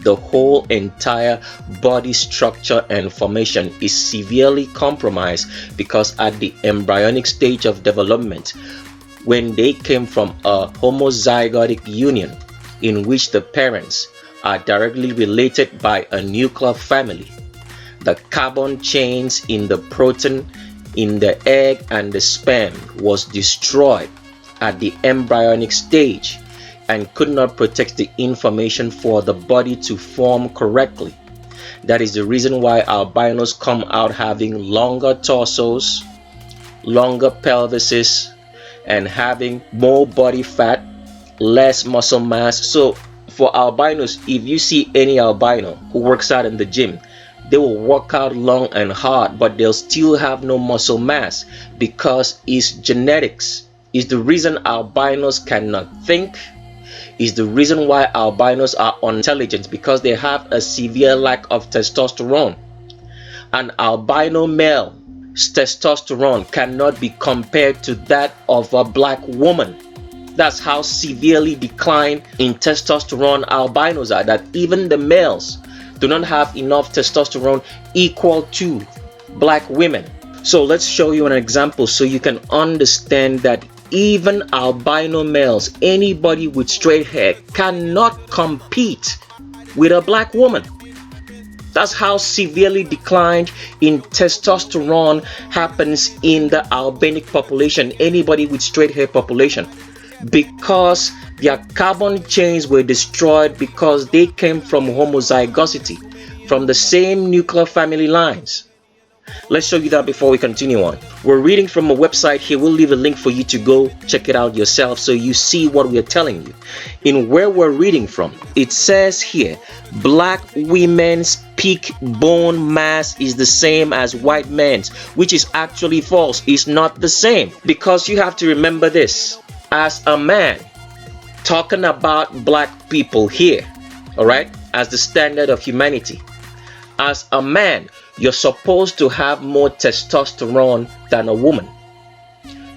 The whole entire body structure and formation is severely compromised because at the embryonic stage of development, when they came from a homozygotic union in which the parents are directly related by a nuclear family, the carbon chains in the protein in the egg and the sperm was destroyed at the embryonic stage and could not protect the information for the body to form correctly. That is the reason why albinos come out having longer torsos, longer pelvises, and having more body fat, less muscle mass. So for albinos, if you see any albino who works out in the gym, they will work out long and hard, but they'll still have no muscle mass because it's genetics. It's the reason albinos cannot think. It's the reason why albinos are unintelligent, because they have a severe lack of testosterone. An albino male's testosterone cannot be compared to that of a black woman. That's how severely declined in testosterone albinos are, that even the males do not have enough testosterone equal to black women. So let's show you an example so you can understand that even albino males, anybody with straight hair, cannot compete with a black woman. That's how severely declined in testosterone happens in the albanic population, anybody with straight hair population, because their carbon chains were destroyed because they came from homozygosity, from the same nuclear family lines. Let's show you that before we continue on. We're reading from a website here. We'll leave a link for you to go check it out yourself so you see what we're telling you. In where we're reading from, it says here, black women's peak bone mass is the same as white men's, which is actually false. It's not the same, because you have to remember this. As a man, talking about black people here, all right, as the standard of humanity, as a man, you're supposed to have more testosterone than a woman,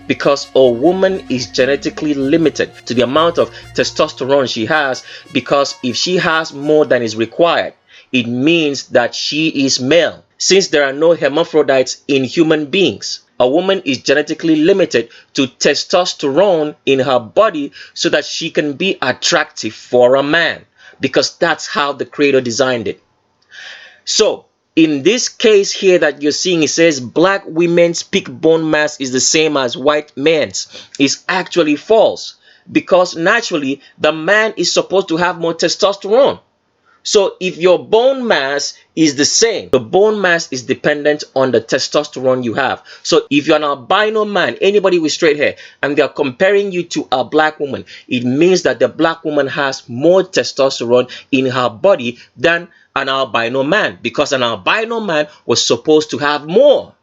because a woman is genetically limited to the amount of testosterone she has, because if she has more than is required, it means that she is male. Since there are no hermaphrodites in human beings, a woman is genetically limited to testosterone in her body so that she can be attractive for a man, because that's how the Creator designed it. So in this case here that you're seeing, it says black women's peak bone mass is the same as white men's. Is actually false, because naturally the man is supposed to have more testosterone. So if your bone mass is the same, the bone mass is dependent on the testosterone you have. So if you're an albino man, anybody with straight hair, and they're comparing you to a black woman, it means that the black woman has more testosterone in her body than an albino man, because an albino man was supposed to have more.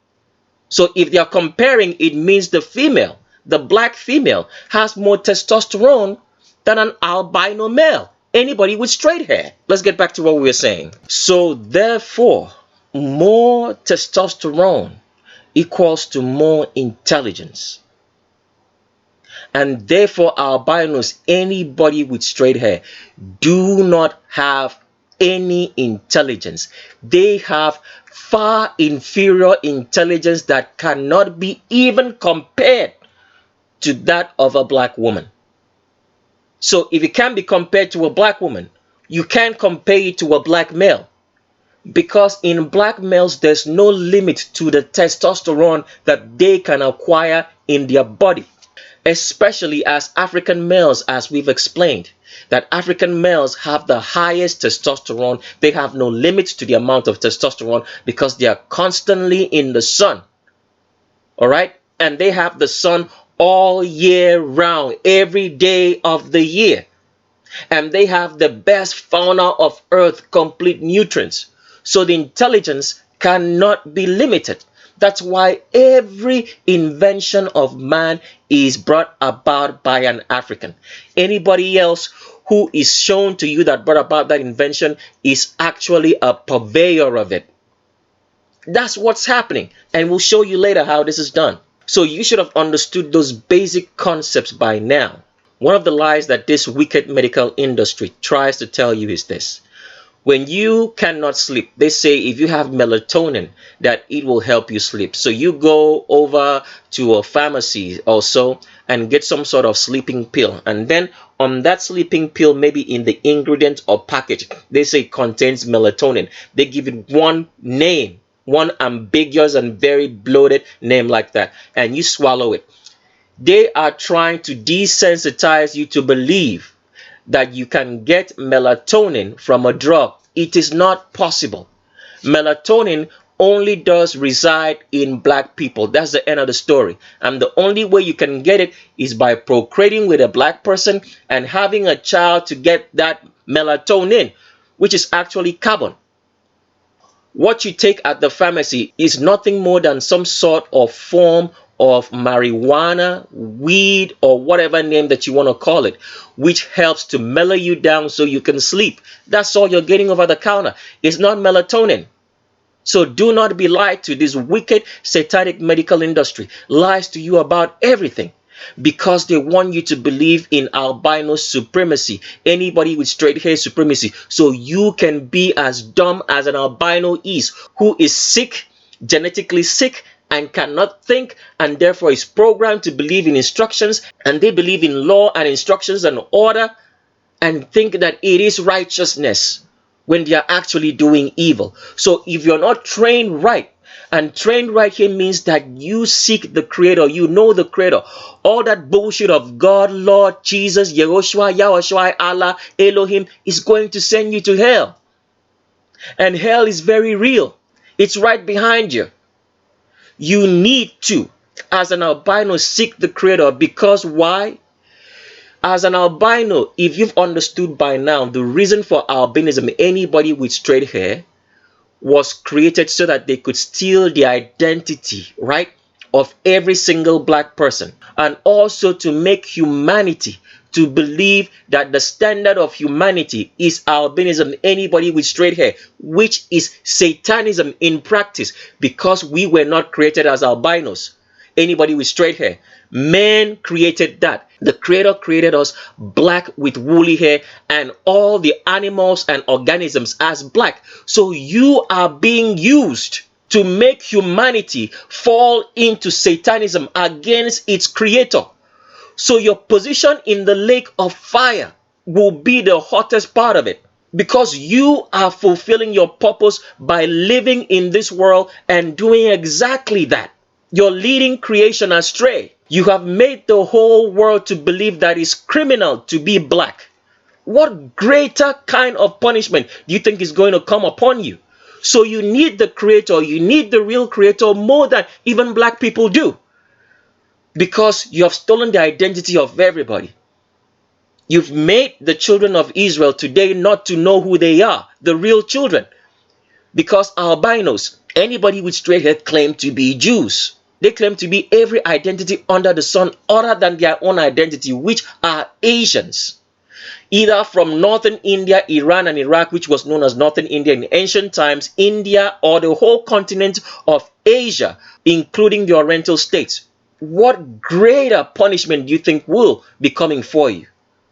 So if they're comparing, it means the female, the black female, has more testosterone than an albino male. Anybody with straight hair. Let's get back to what we were saying. So therefore, more testosterone equals to more intelligence. And therefore, albinos, anybody with straight hair, do not have any intelligence. They have far inferior intelligence that cannot be even compared to that of a black woman. So if it can be compared to a black woman, you can't compare it to a black male. Because in black males, there's no limit to the testosterone that they can acquire in their body. Especially as African males, as we've explained, that African males have the highest testosterone. They have no limit to the amount of testosterone because they are constantly in the sun. All right? And they have the sun all year round, every day of the year. And they have the best fauna of earth, complete nutrients. So the intelligence cannot be limited. That's why every invention of man is brought about by an African. Anybody else who is shown to you that brought about that invention is actually a purveyor of it. That's what's happening. And we'll show you later how this is done. So you should have understood those basic concepts by now. One of the lies that this wicked medical industry tries to tell you is this. When you cannot sleep, they say if you have melatonin, that it will help you sleep. So you go over to a pharmacy or so and get some sort of sleeping pill. And then on that sleeping pill, maybe in the ingredient or package, they say it contains melatonin. They give it one name. One ambiguous and very bloated name like that, and you swallow it. They are trying to desensitize you to believe that you can get melatonin from a drug. It is not possible. Melatonin only does reside in black people. That's the end of the story. And the only way you can get it is by procreating with a black person and having a child to get that melatonin, which is actually carbon. What you take at the pharmacy is nothing more than some sort of form of marijuana, weed, or whatever name that you want to call it, which helps to mellow you down so you can sleep. That's all you're getting over the counter. It's not melatonin. So do not be lied to. This wicked satanic medical industry lies to you about everything, because they want you to believe in albino supremacy, anybody with straight hair supremacy, so you can be as dumb as an albino is, who is sick, genetically sick, and cannot think, and therefore is programmed to believe in instructions, and they believe in law and instructions and order, and think that it is righteousness when they are actually doing evil. So if you're not trained right, and trained right here means that you seek the Creator, you know the Creator. All that bullshit of God, Lord, Jesus, Yehoshua, Yahushua, Allah, Elohim is going to send you to hell. And hell is very real. It's right behind you. You need to, as an albino, seek the Creator. Because why? As an albino, if you've understood by now, the reason for albinism, anybody with straight hair, was created so that they could steal the identity, right, of every single black person, and also to make humanity to believe that the standard of humanity is albinism, anybody with straight hair, which is satanism in practice, because we were not created as albinos, anybody with straight hair. Man created that. The Creator created us black with woolly hair and all the animals and organisms as black. So you are being used to make humanity fall into satanism against its Creator. So your position in the lake of fire will be the hottest part of it, because you are fulfilling your purpose by living in this world and doing exactly that. You're leading creation astray. You have made the whole world to believe that it's criminal to be black. what greater kind of punishment do you think is going to come upon you? So you need the creator, you need the real creator more than even black people do, because you have stolen the identity of everybody. You've made the children of Israel today not to know who they are, the real children, because albinos, anybody with straight hair, claim to be Jews. They claim to be every identity under the sun other than their own identity, which are Asians. Either from northern India, Iran, and Iraq, which was known as northern India in ancient times, India, or the whole continent of Asia, including the Oriental states. What greater punishment do you think will be coming for you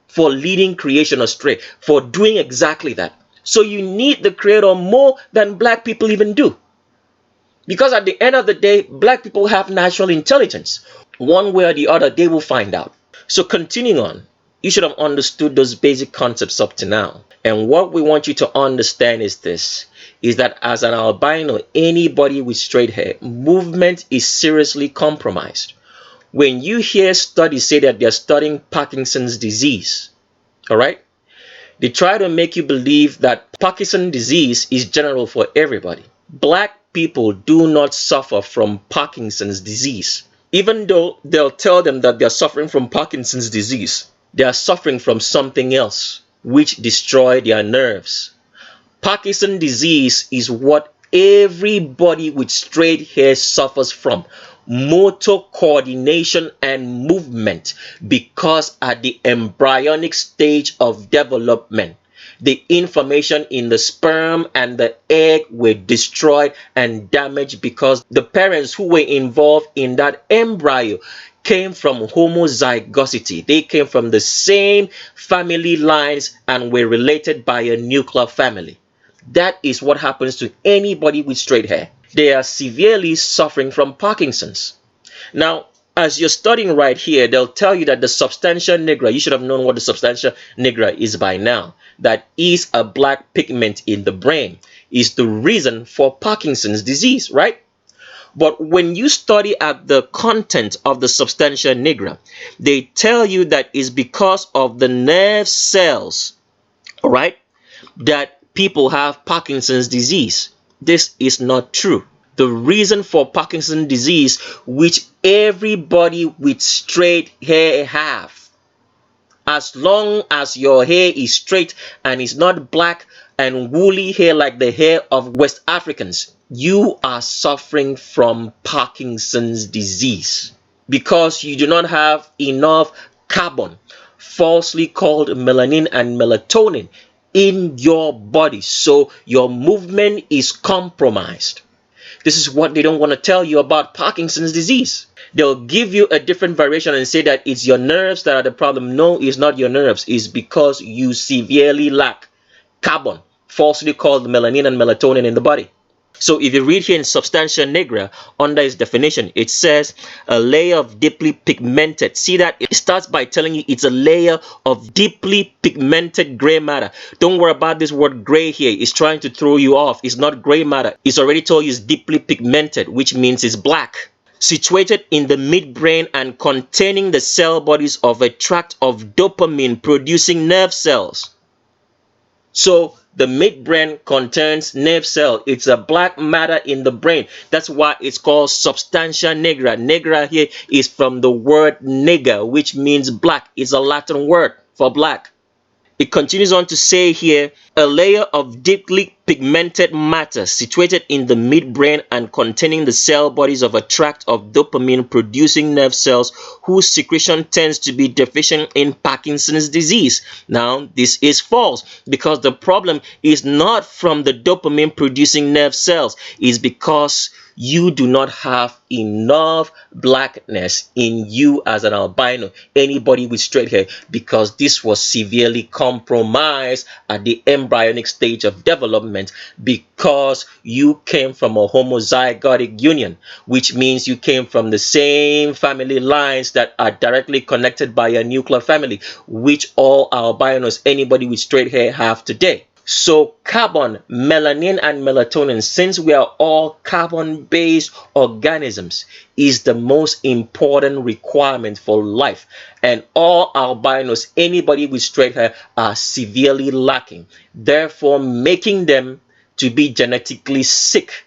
for leading creation astray, for doing exactly that? So you need the creator more than black people even do. Because at the end of the day, black people have natural intelligence. One way or the other, they will find out. So continuing on, you should have understood those basic concepts up to now. And what we want you to understand is this, is that as an albino, anybody with straight hair, movement is seriously compromised. When you hear studies say that they're studying Parkinson's disease, all right, they try to make you believe that Parkinson's disease is general for everybody. Black people do not suffer from Parkinson's disease. Even though they'll tell them that they're suffering from Parkinson's disease, they are suffering from something else which destroy their nerves. Parkinson's disease is what everybody with straight hair suffers from. Motor coordination and movement, because at the embryonic stage of development, the information in the sperm and the egg were destroyed and damaged because the parents who were involved in that embryo came from homozygosity. They came from the same family lines and were related by a nuclear family. That is what happens to anybody with straight hair. They are severely suffering from Parkinson's. Now, as you're studying right here, they'll tell you that the substantia nigra, you should have known what the substantia nigra is by now. That is a black pigment in the brain, is the reason for Parkinson's disease, right? But when you study at the content of the substantia nigra, they tell you that it's because of the nerve cells, all right, that people have Parkinson's disease. This is not true. The reason for Parkinson's disease, which everybody with straight hair have, as long as your hair is straight and is not black and woolly hair like the hair of West Africans, you are suffering from Parkinson's disease because you do not have enough carbon, falsely called melanin and melatonin, in your body, so your movement is compromised. This is what they don't want to tell you about Parkinson's disease. They'll give you a different variation and say that it's your nerves that are the problem. No, it's not your nerves. It's because you severely lack carbon, falsely called melanin and melatonin in the body. So if you read here in Substantia Nigra, under its definition, it says a layer of deeply pigmented. See that? It starts by telling you it's a layer of deeply pigmented gray matter. Don't worry about this word gray here. It's trying to throw you off. It's not gray matter. It's already told you it's deeply pigmented, which means it's black. Situated in the midbrain and containing the cell bodies of a tract of dopamine producing nerve cells. So the midbrain contains nerve cell. It's a black matter in the brain. That's why it's called substantia nigra. Nigra here is from the word niger, which means black. It's a Latin word for black. It continues on to say here, a layer of deeply pigmented matter situated in the midbrain and containing the cell bodies of a tract of dopamine producing nerve cells whose secretion tends to be deficient in Parkinson's disease. Now, this is false because the problem is not from the dopamine producing nerve cells. It's because you do not have enough blackness in you as an albino, anybody with straight hair, because this was severely compromised at the embryonic stage of development because you came from a homozygotic union, which means you came from the same family lines that are directly connected by a nuclear family, which all albinos, anybody with straight hair, have today. So carbon, melanin, and melatonin, since we are all carbon-based organisms, is the most important requirement for life. And all albinos, anybody with straight hair, are severely lacking, therefore making them to be genetically sick.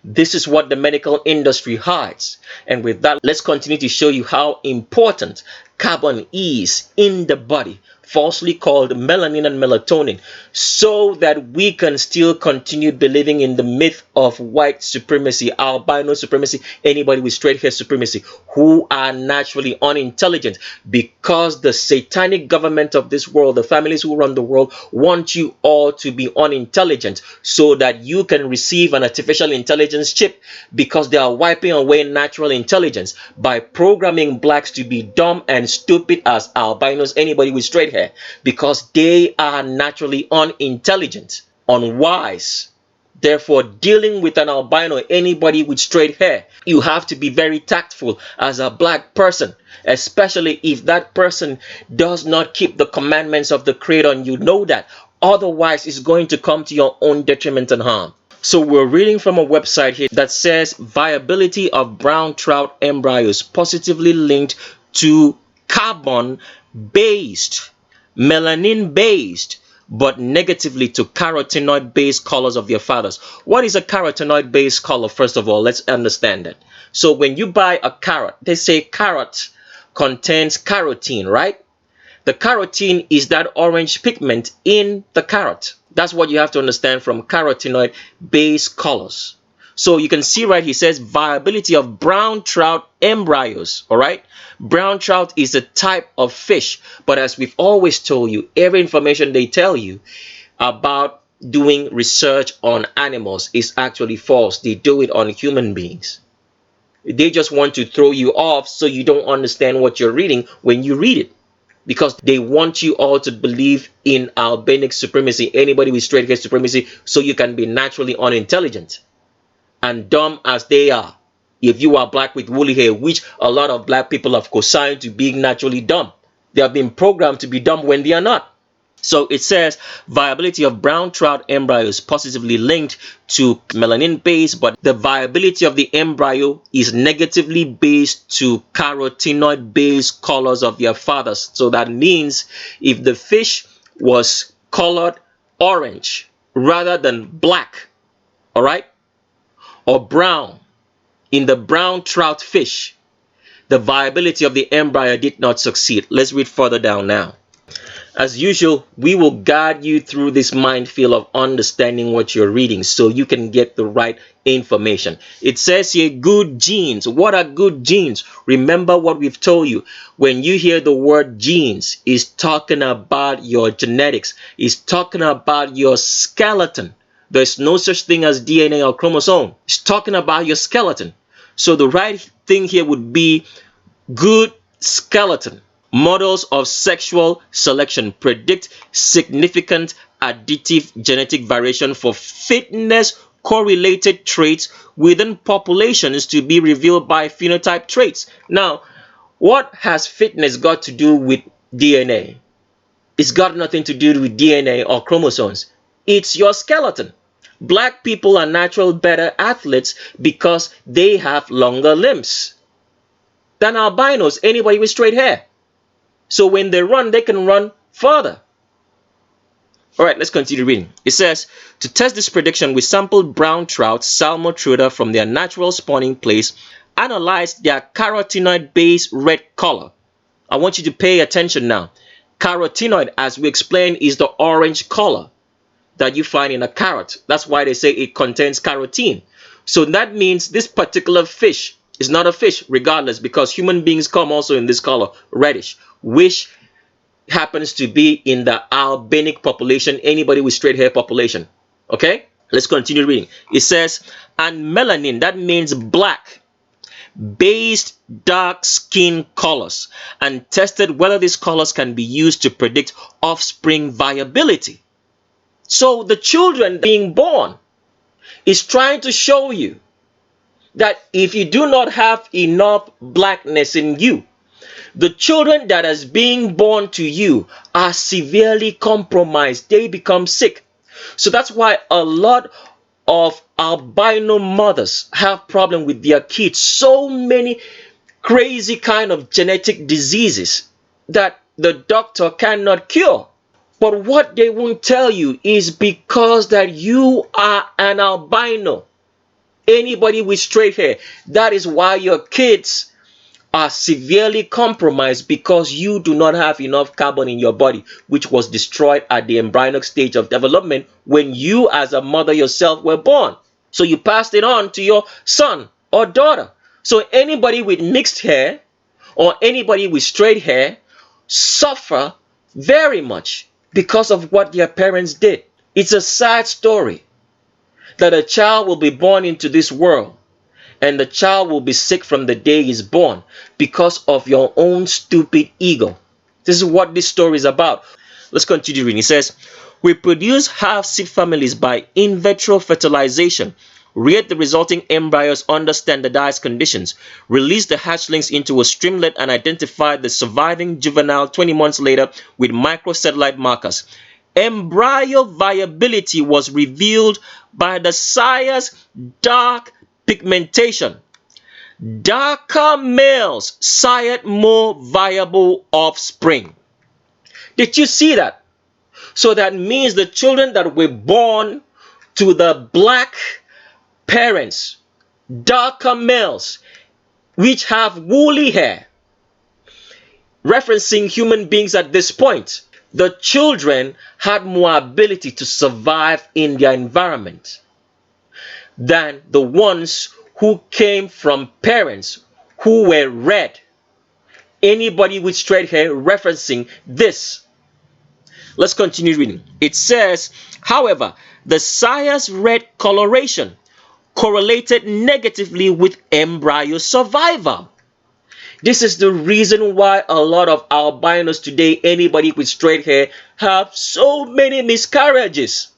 This is what the medical industry hides. And with that, let's continue to show you how important carbon is in the body, falsely called melanin and melatonin, so that we can still continue believing in the myth of white supremacy, albino supremacy, anybody with straight hair supremacy, who are naturally unintelligent, because the satanic government of this world, the families who run the world, want you all to be unintelligent so that you can receive an artificial intelligence chip, because they are wiping away natural intelligence by programming blacks to be dumb and stupid as albinos, anybody with straight hair, because they are naturally unintelligent, unwise. Therefore, dealing with an albino, anybody with straight hair, you have to be very tactful as a black person, especially if that person does not keep the commandments of the Creator, and you know that. Otherwise, it's going to come to your own detriment and harm. So we're reading from a website here that says viability of brown trout embryos positively linked to carbon-based, melanin-based, but negatively to carotenoid-based colors of their fathers. What is a carotenoid-based color? First of all, let's understand that. So when you buy a carrot, they say carrot contains carotene, right? The carotene is that orange pigment in the carrot. That's what you have to understand from carotenoid-based colors. So you can see right here, says viability of brown trout embryos, all right? Brown trout is a type of fish, but as we've always told you, every information they tell you about doing research on animals is actually false. They do it on human beings. They just want to throw you off so you don't understand what you're reading when you read it, because they want you all to believe in albanic supremacy, anybody with straight hair supremacy, so you can be naturally unintelligent and dumb as they are. If you are black with woolly hair, which a lot of black people have co-signed to being naturally dumb, they have been programmed to be dumb when they are not. So it says viability of brown trout embryos positively linked to melanin based, but the viability of the embryo is negatively based to carotenoid based colors of their fathers. So that means if the fish was colored orange rather than black, all right, or brown, in the brown trout fish, the viability of the embryo did not succeed. Let's read further down now. As usual, we will guide you through this minefield of understanding what you're reading so you can get the right information. It says here, good genes. What are good genes? Remember what we've told you. When you hear the word genes, it's talking about your genetics. It's talking about your skeleton. There's no such thing as DNA or chromosome. It's talking about your skeleton. So the right thing here would be good skeleton. Models of sexual selection predict significant additive genetic variation for fitness correlated traits within populations to be revealed by phenotype traits. Now, what has fitness got to do with DNA? It's got nothing to do with DNA or chromosomes. It's your skeleton. Black people are natural better athletes because they have longer limbs than albinos, anybody with straight hair. So when they run, they can run further. All right, let's continue reading. It says, to test this prediction, we sampled brown trout, Salmotruda, from their natural spawning place, analyzed their carotenoid-based red color. I want you to pay attention now. Carotenoid, as we explained, is the orange color that you find in a carrot. That's why they say it contains carotene. So that means this particular fish is not a fish regardless, because human beings come also in this color, reddish, which happens to be in the albanic population, anybody with straight hair population. Okay, let's continue reading. It says, and melanin, that means black based dark skin colors, and tested whether these colors can be used to predict offspring viability. So the children being born is trying to show you that if you do not have enough blackness in you, The children that is being born to you are severely compromised. They become sick. So that's why a lot of albino mothers have problem with their kids. So many crazy kind of genetic diseases that the doctor cannot cure. But what they won't tell you is because that you are an albino. Anybody with straight hair. That is why your kids are severely compromised, because you do not have enough carbon in your body, which was destroyed at the embryonic stage of development when you as a mother yourself were born. So you passed it on to your son or daughter. So anybody with mixed hair or anybody with straight hair suffer very much because of what their parents did. It's a sad story that a child will be born into this world and the child will be sick from the day he's born because of your own stupid ego. This is what this story is about. Let's continue reading. It says, we produce half-seed families by in vitro fertilization, reared the resulting embryos under standardized conditions, released the hatchlings into a streamlet, and identified the surviving juvenile 20 months later with microsatellite markers. Embryo viability was revealed by the sire's dark pigmentation. Darker males sired more viable offspring. Did you see that? So that means the children that were born to the black parents, darker males, which have woolly hair, referencing human beings at this point, the children had more ability to survive in their environment than the ones who came from parents who were red. Anybody with straight hair referencing this. Let's continue reading. It says, however, the sire's red coloration correlated negatively with embryo survival. This is the reason why a lot of albinos today, anybody with straight hair, have so many miscarriages.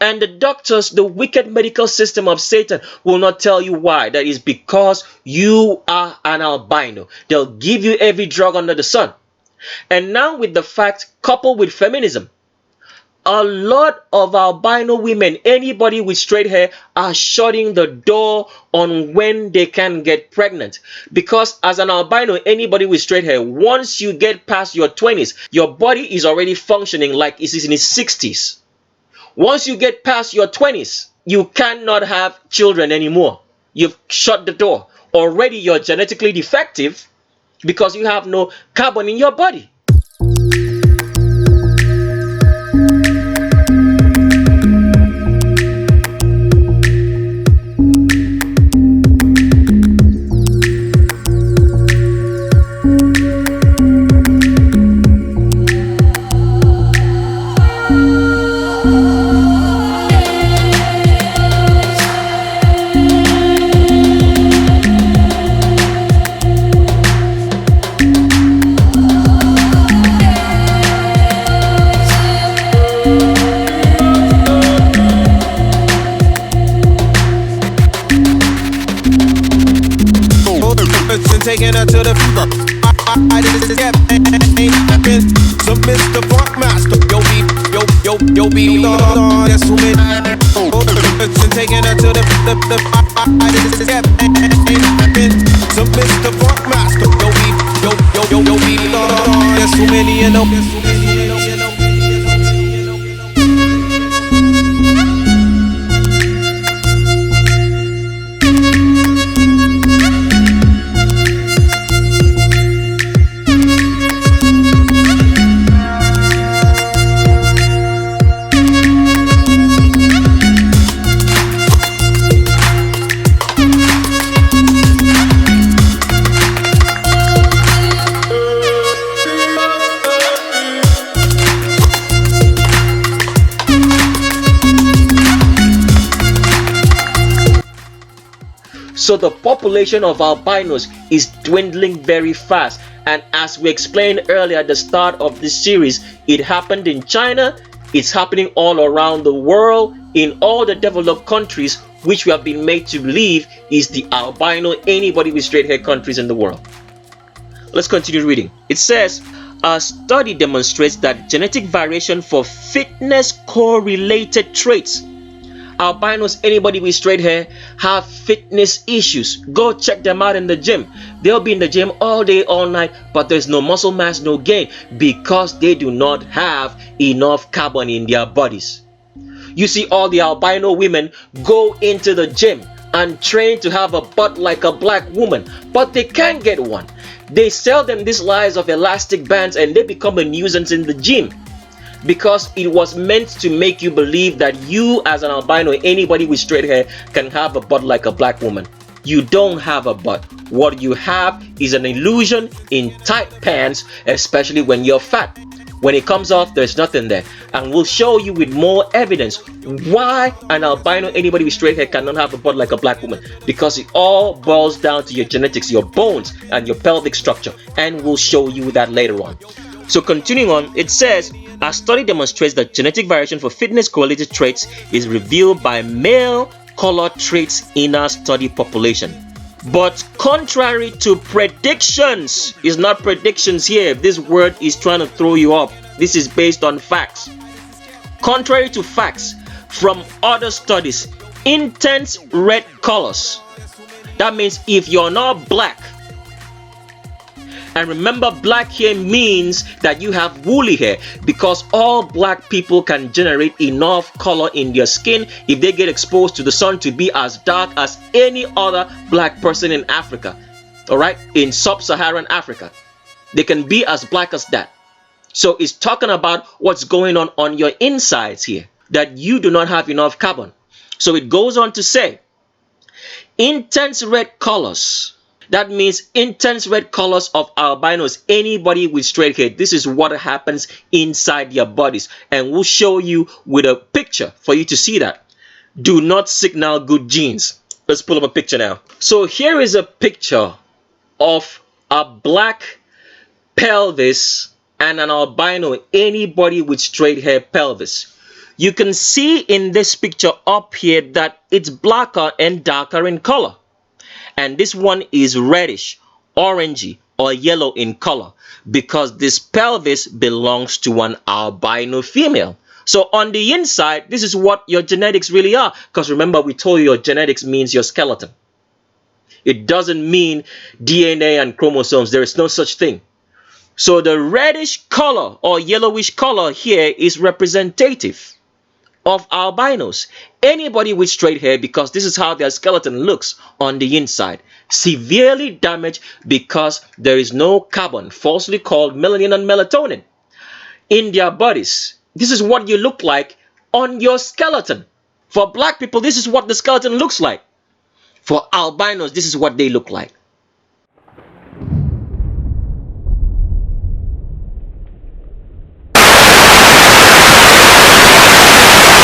And the doctors, the wicked medical system of Satan, will not tell you why. That is because you are an albino. They'll give you every drug under the sun. And now with the fact, coupled with feminism, a lot of albino women, anybody with straight hair, are shutting the door on when they can get pregnant. Because as an albino, anybody with straight hair, once you get past your 20s, your body is already functioning like it is in its 60s. Once you get past your 20s, you cannot have children anymore. You've shut the door. Already you're genetically defective because you have no carbon in your body. Taking her to the I did it, ain't been so Mr. Funkmaster. Yo, be that's who made taking her to the I did it, ain't been so Mr. Funkmaster. Yo, be that's who many you know. So the population of albinos is dwindling very fast, and as we explained earlier at the start of this series, it happened in China, it's happening all around the world, in all the developed countries which we have been made to believe is the albino, anybody with straight hair countries in the world. Let's continue reading. It says, a study demonstrates that genetic variation for fitness correlated traits. Albinos, anybody with straight hair, have fitness issues. Go check them out in the gym. They'll be in the gym all day, all night, but there's no muscle mass, no gain, because they do not have enough carbon in their bodies. You see all the albino women go into the gym and train to have a butt like a black woman, but they can't get one. They sell them these lies of elastic bands and they become a nuisance in the gym, because it was meant to make you believe that you as an albino, anybody with straight hair, can have a butt like a black woman. You don't have a butt. What you have is an illusion in tight pants, especially when you're fat. When it comes off, there's nothing there. And we'll show you with more evidence why an albino, anybody with straight hair, cannot have a butt like a black woman. Because it all boils down to your genetics, your bones, and your pelvic structure. And we'll show you that later on. So continuing on, it says, a study demonstrates that genetic variation for fitness correlated traits is revealed by male color traits in our study population. But contrary to predictions, it's not predictions here. This word is trying to throw you off. This is based on facts. Contrary to facts from other studies, intense red colors. That means if you're not black, and remember, black hair means that you have woolly hair, because all black people can generate enough color in their skin if they get exposed to the sun to be as dark as any other black person in Africa. All right, in sub-Saharan Africa, they can be as black as that. So it's talking about what's going on your insides here, that you do not have enough carbon. So it goes on to say, intense red colors. That means intense red colors of albinos, anybody with straight hair. This is what happens inside their bodies. And we'll show you with a picture for you to see that. Do not signal good genes. Let's pull up a picture now. So here is a picture of a black pelvis and an albino, anybody with straight hair pelvis. You can see in this picture up here that it's blacker and darker in color. And this one is reddish, orangey, or yellow in color, because this pelvis belongs to an albino female. So on the inside, this is what your genetics really are. Because remember, we told you your genetics means your skeleton. It doesn't mean DNA and chromosomes. There is no such thing. So the reddish color or yellowish color here is representative of albinos, anybody with straight hair, because this is how their skeleton looks on the inside, severely damaged because there is no carbon, falsely called melanin and melatonin, in their bodies. This is what you look like on your skeleton. For black people, this is what the skeleton looks like. For albinos, this is what they look like.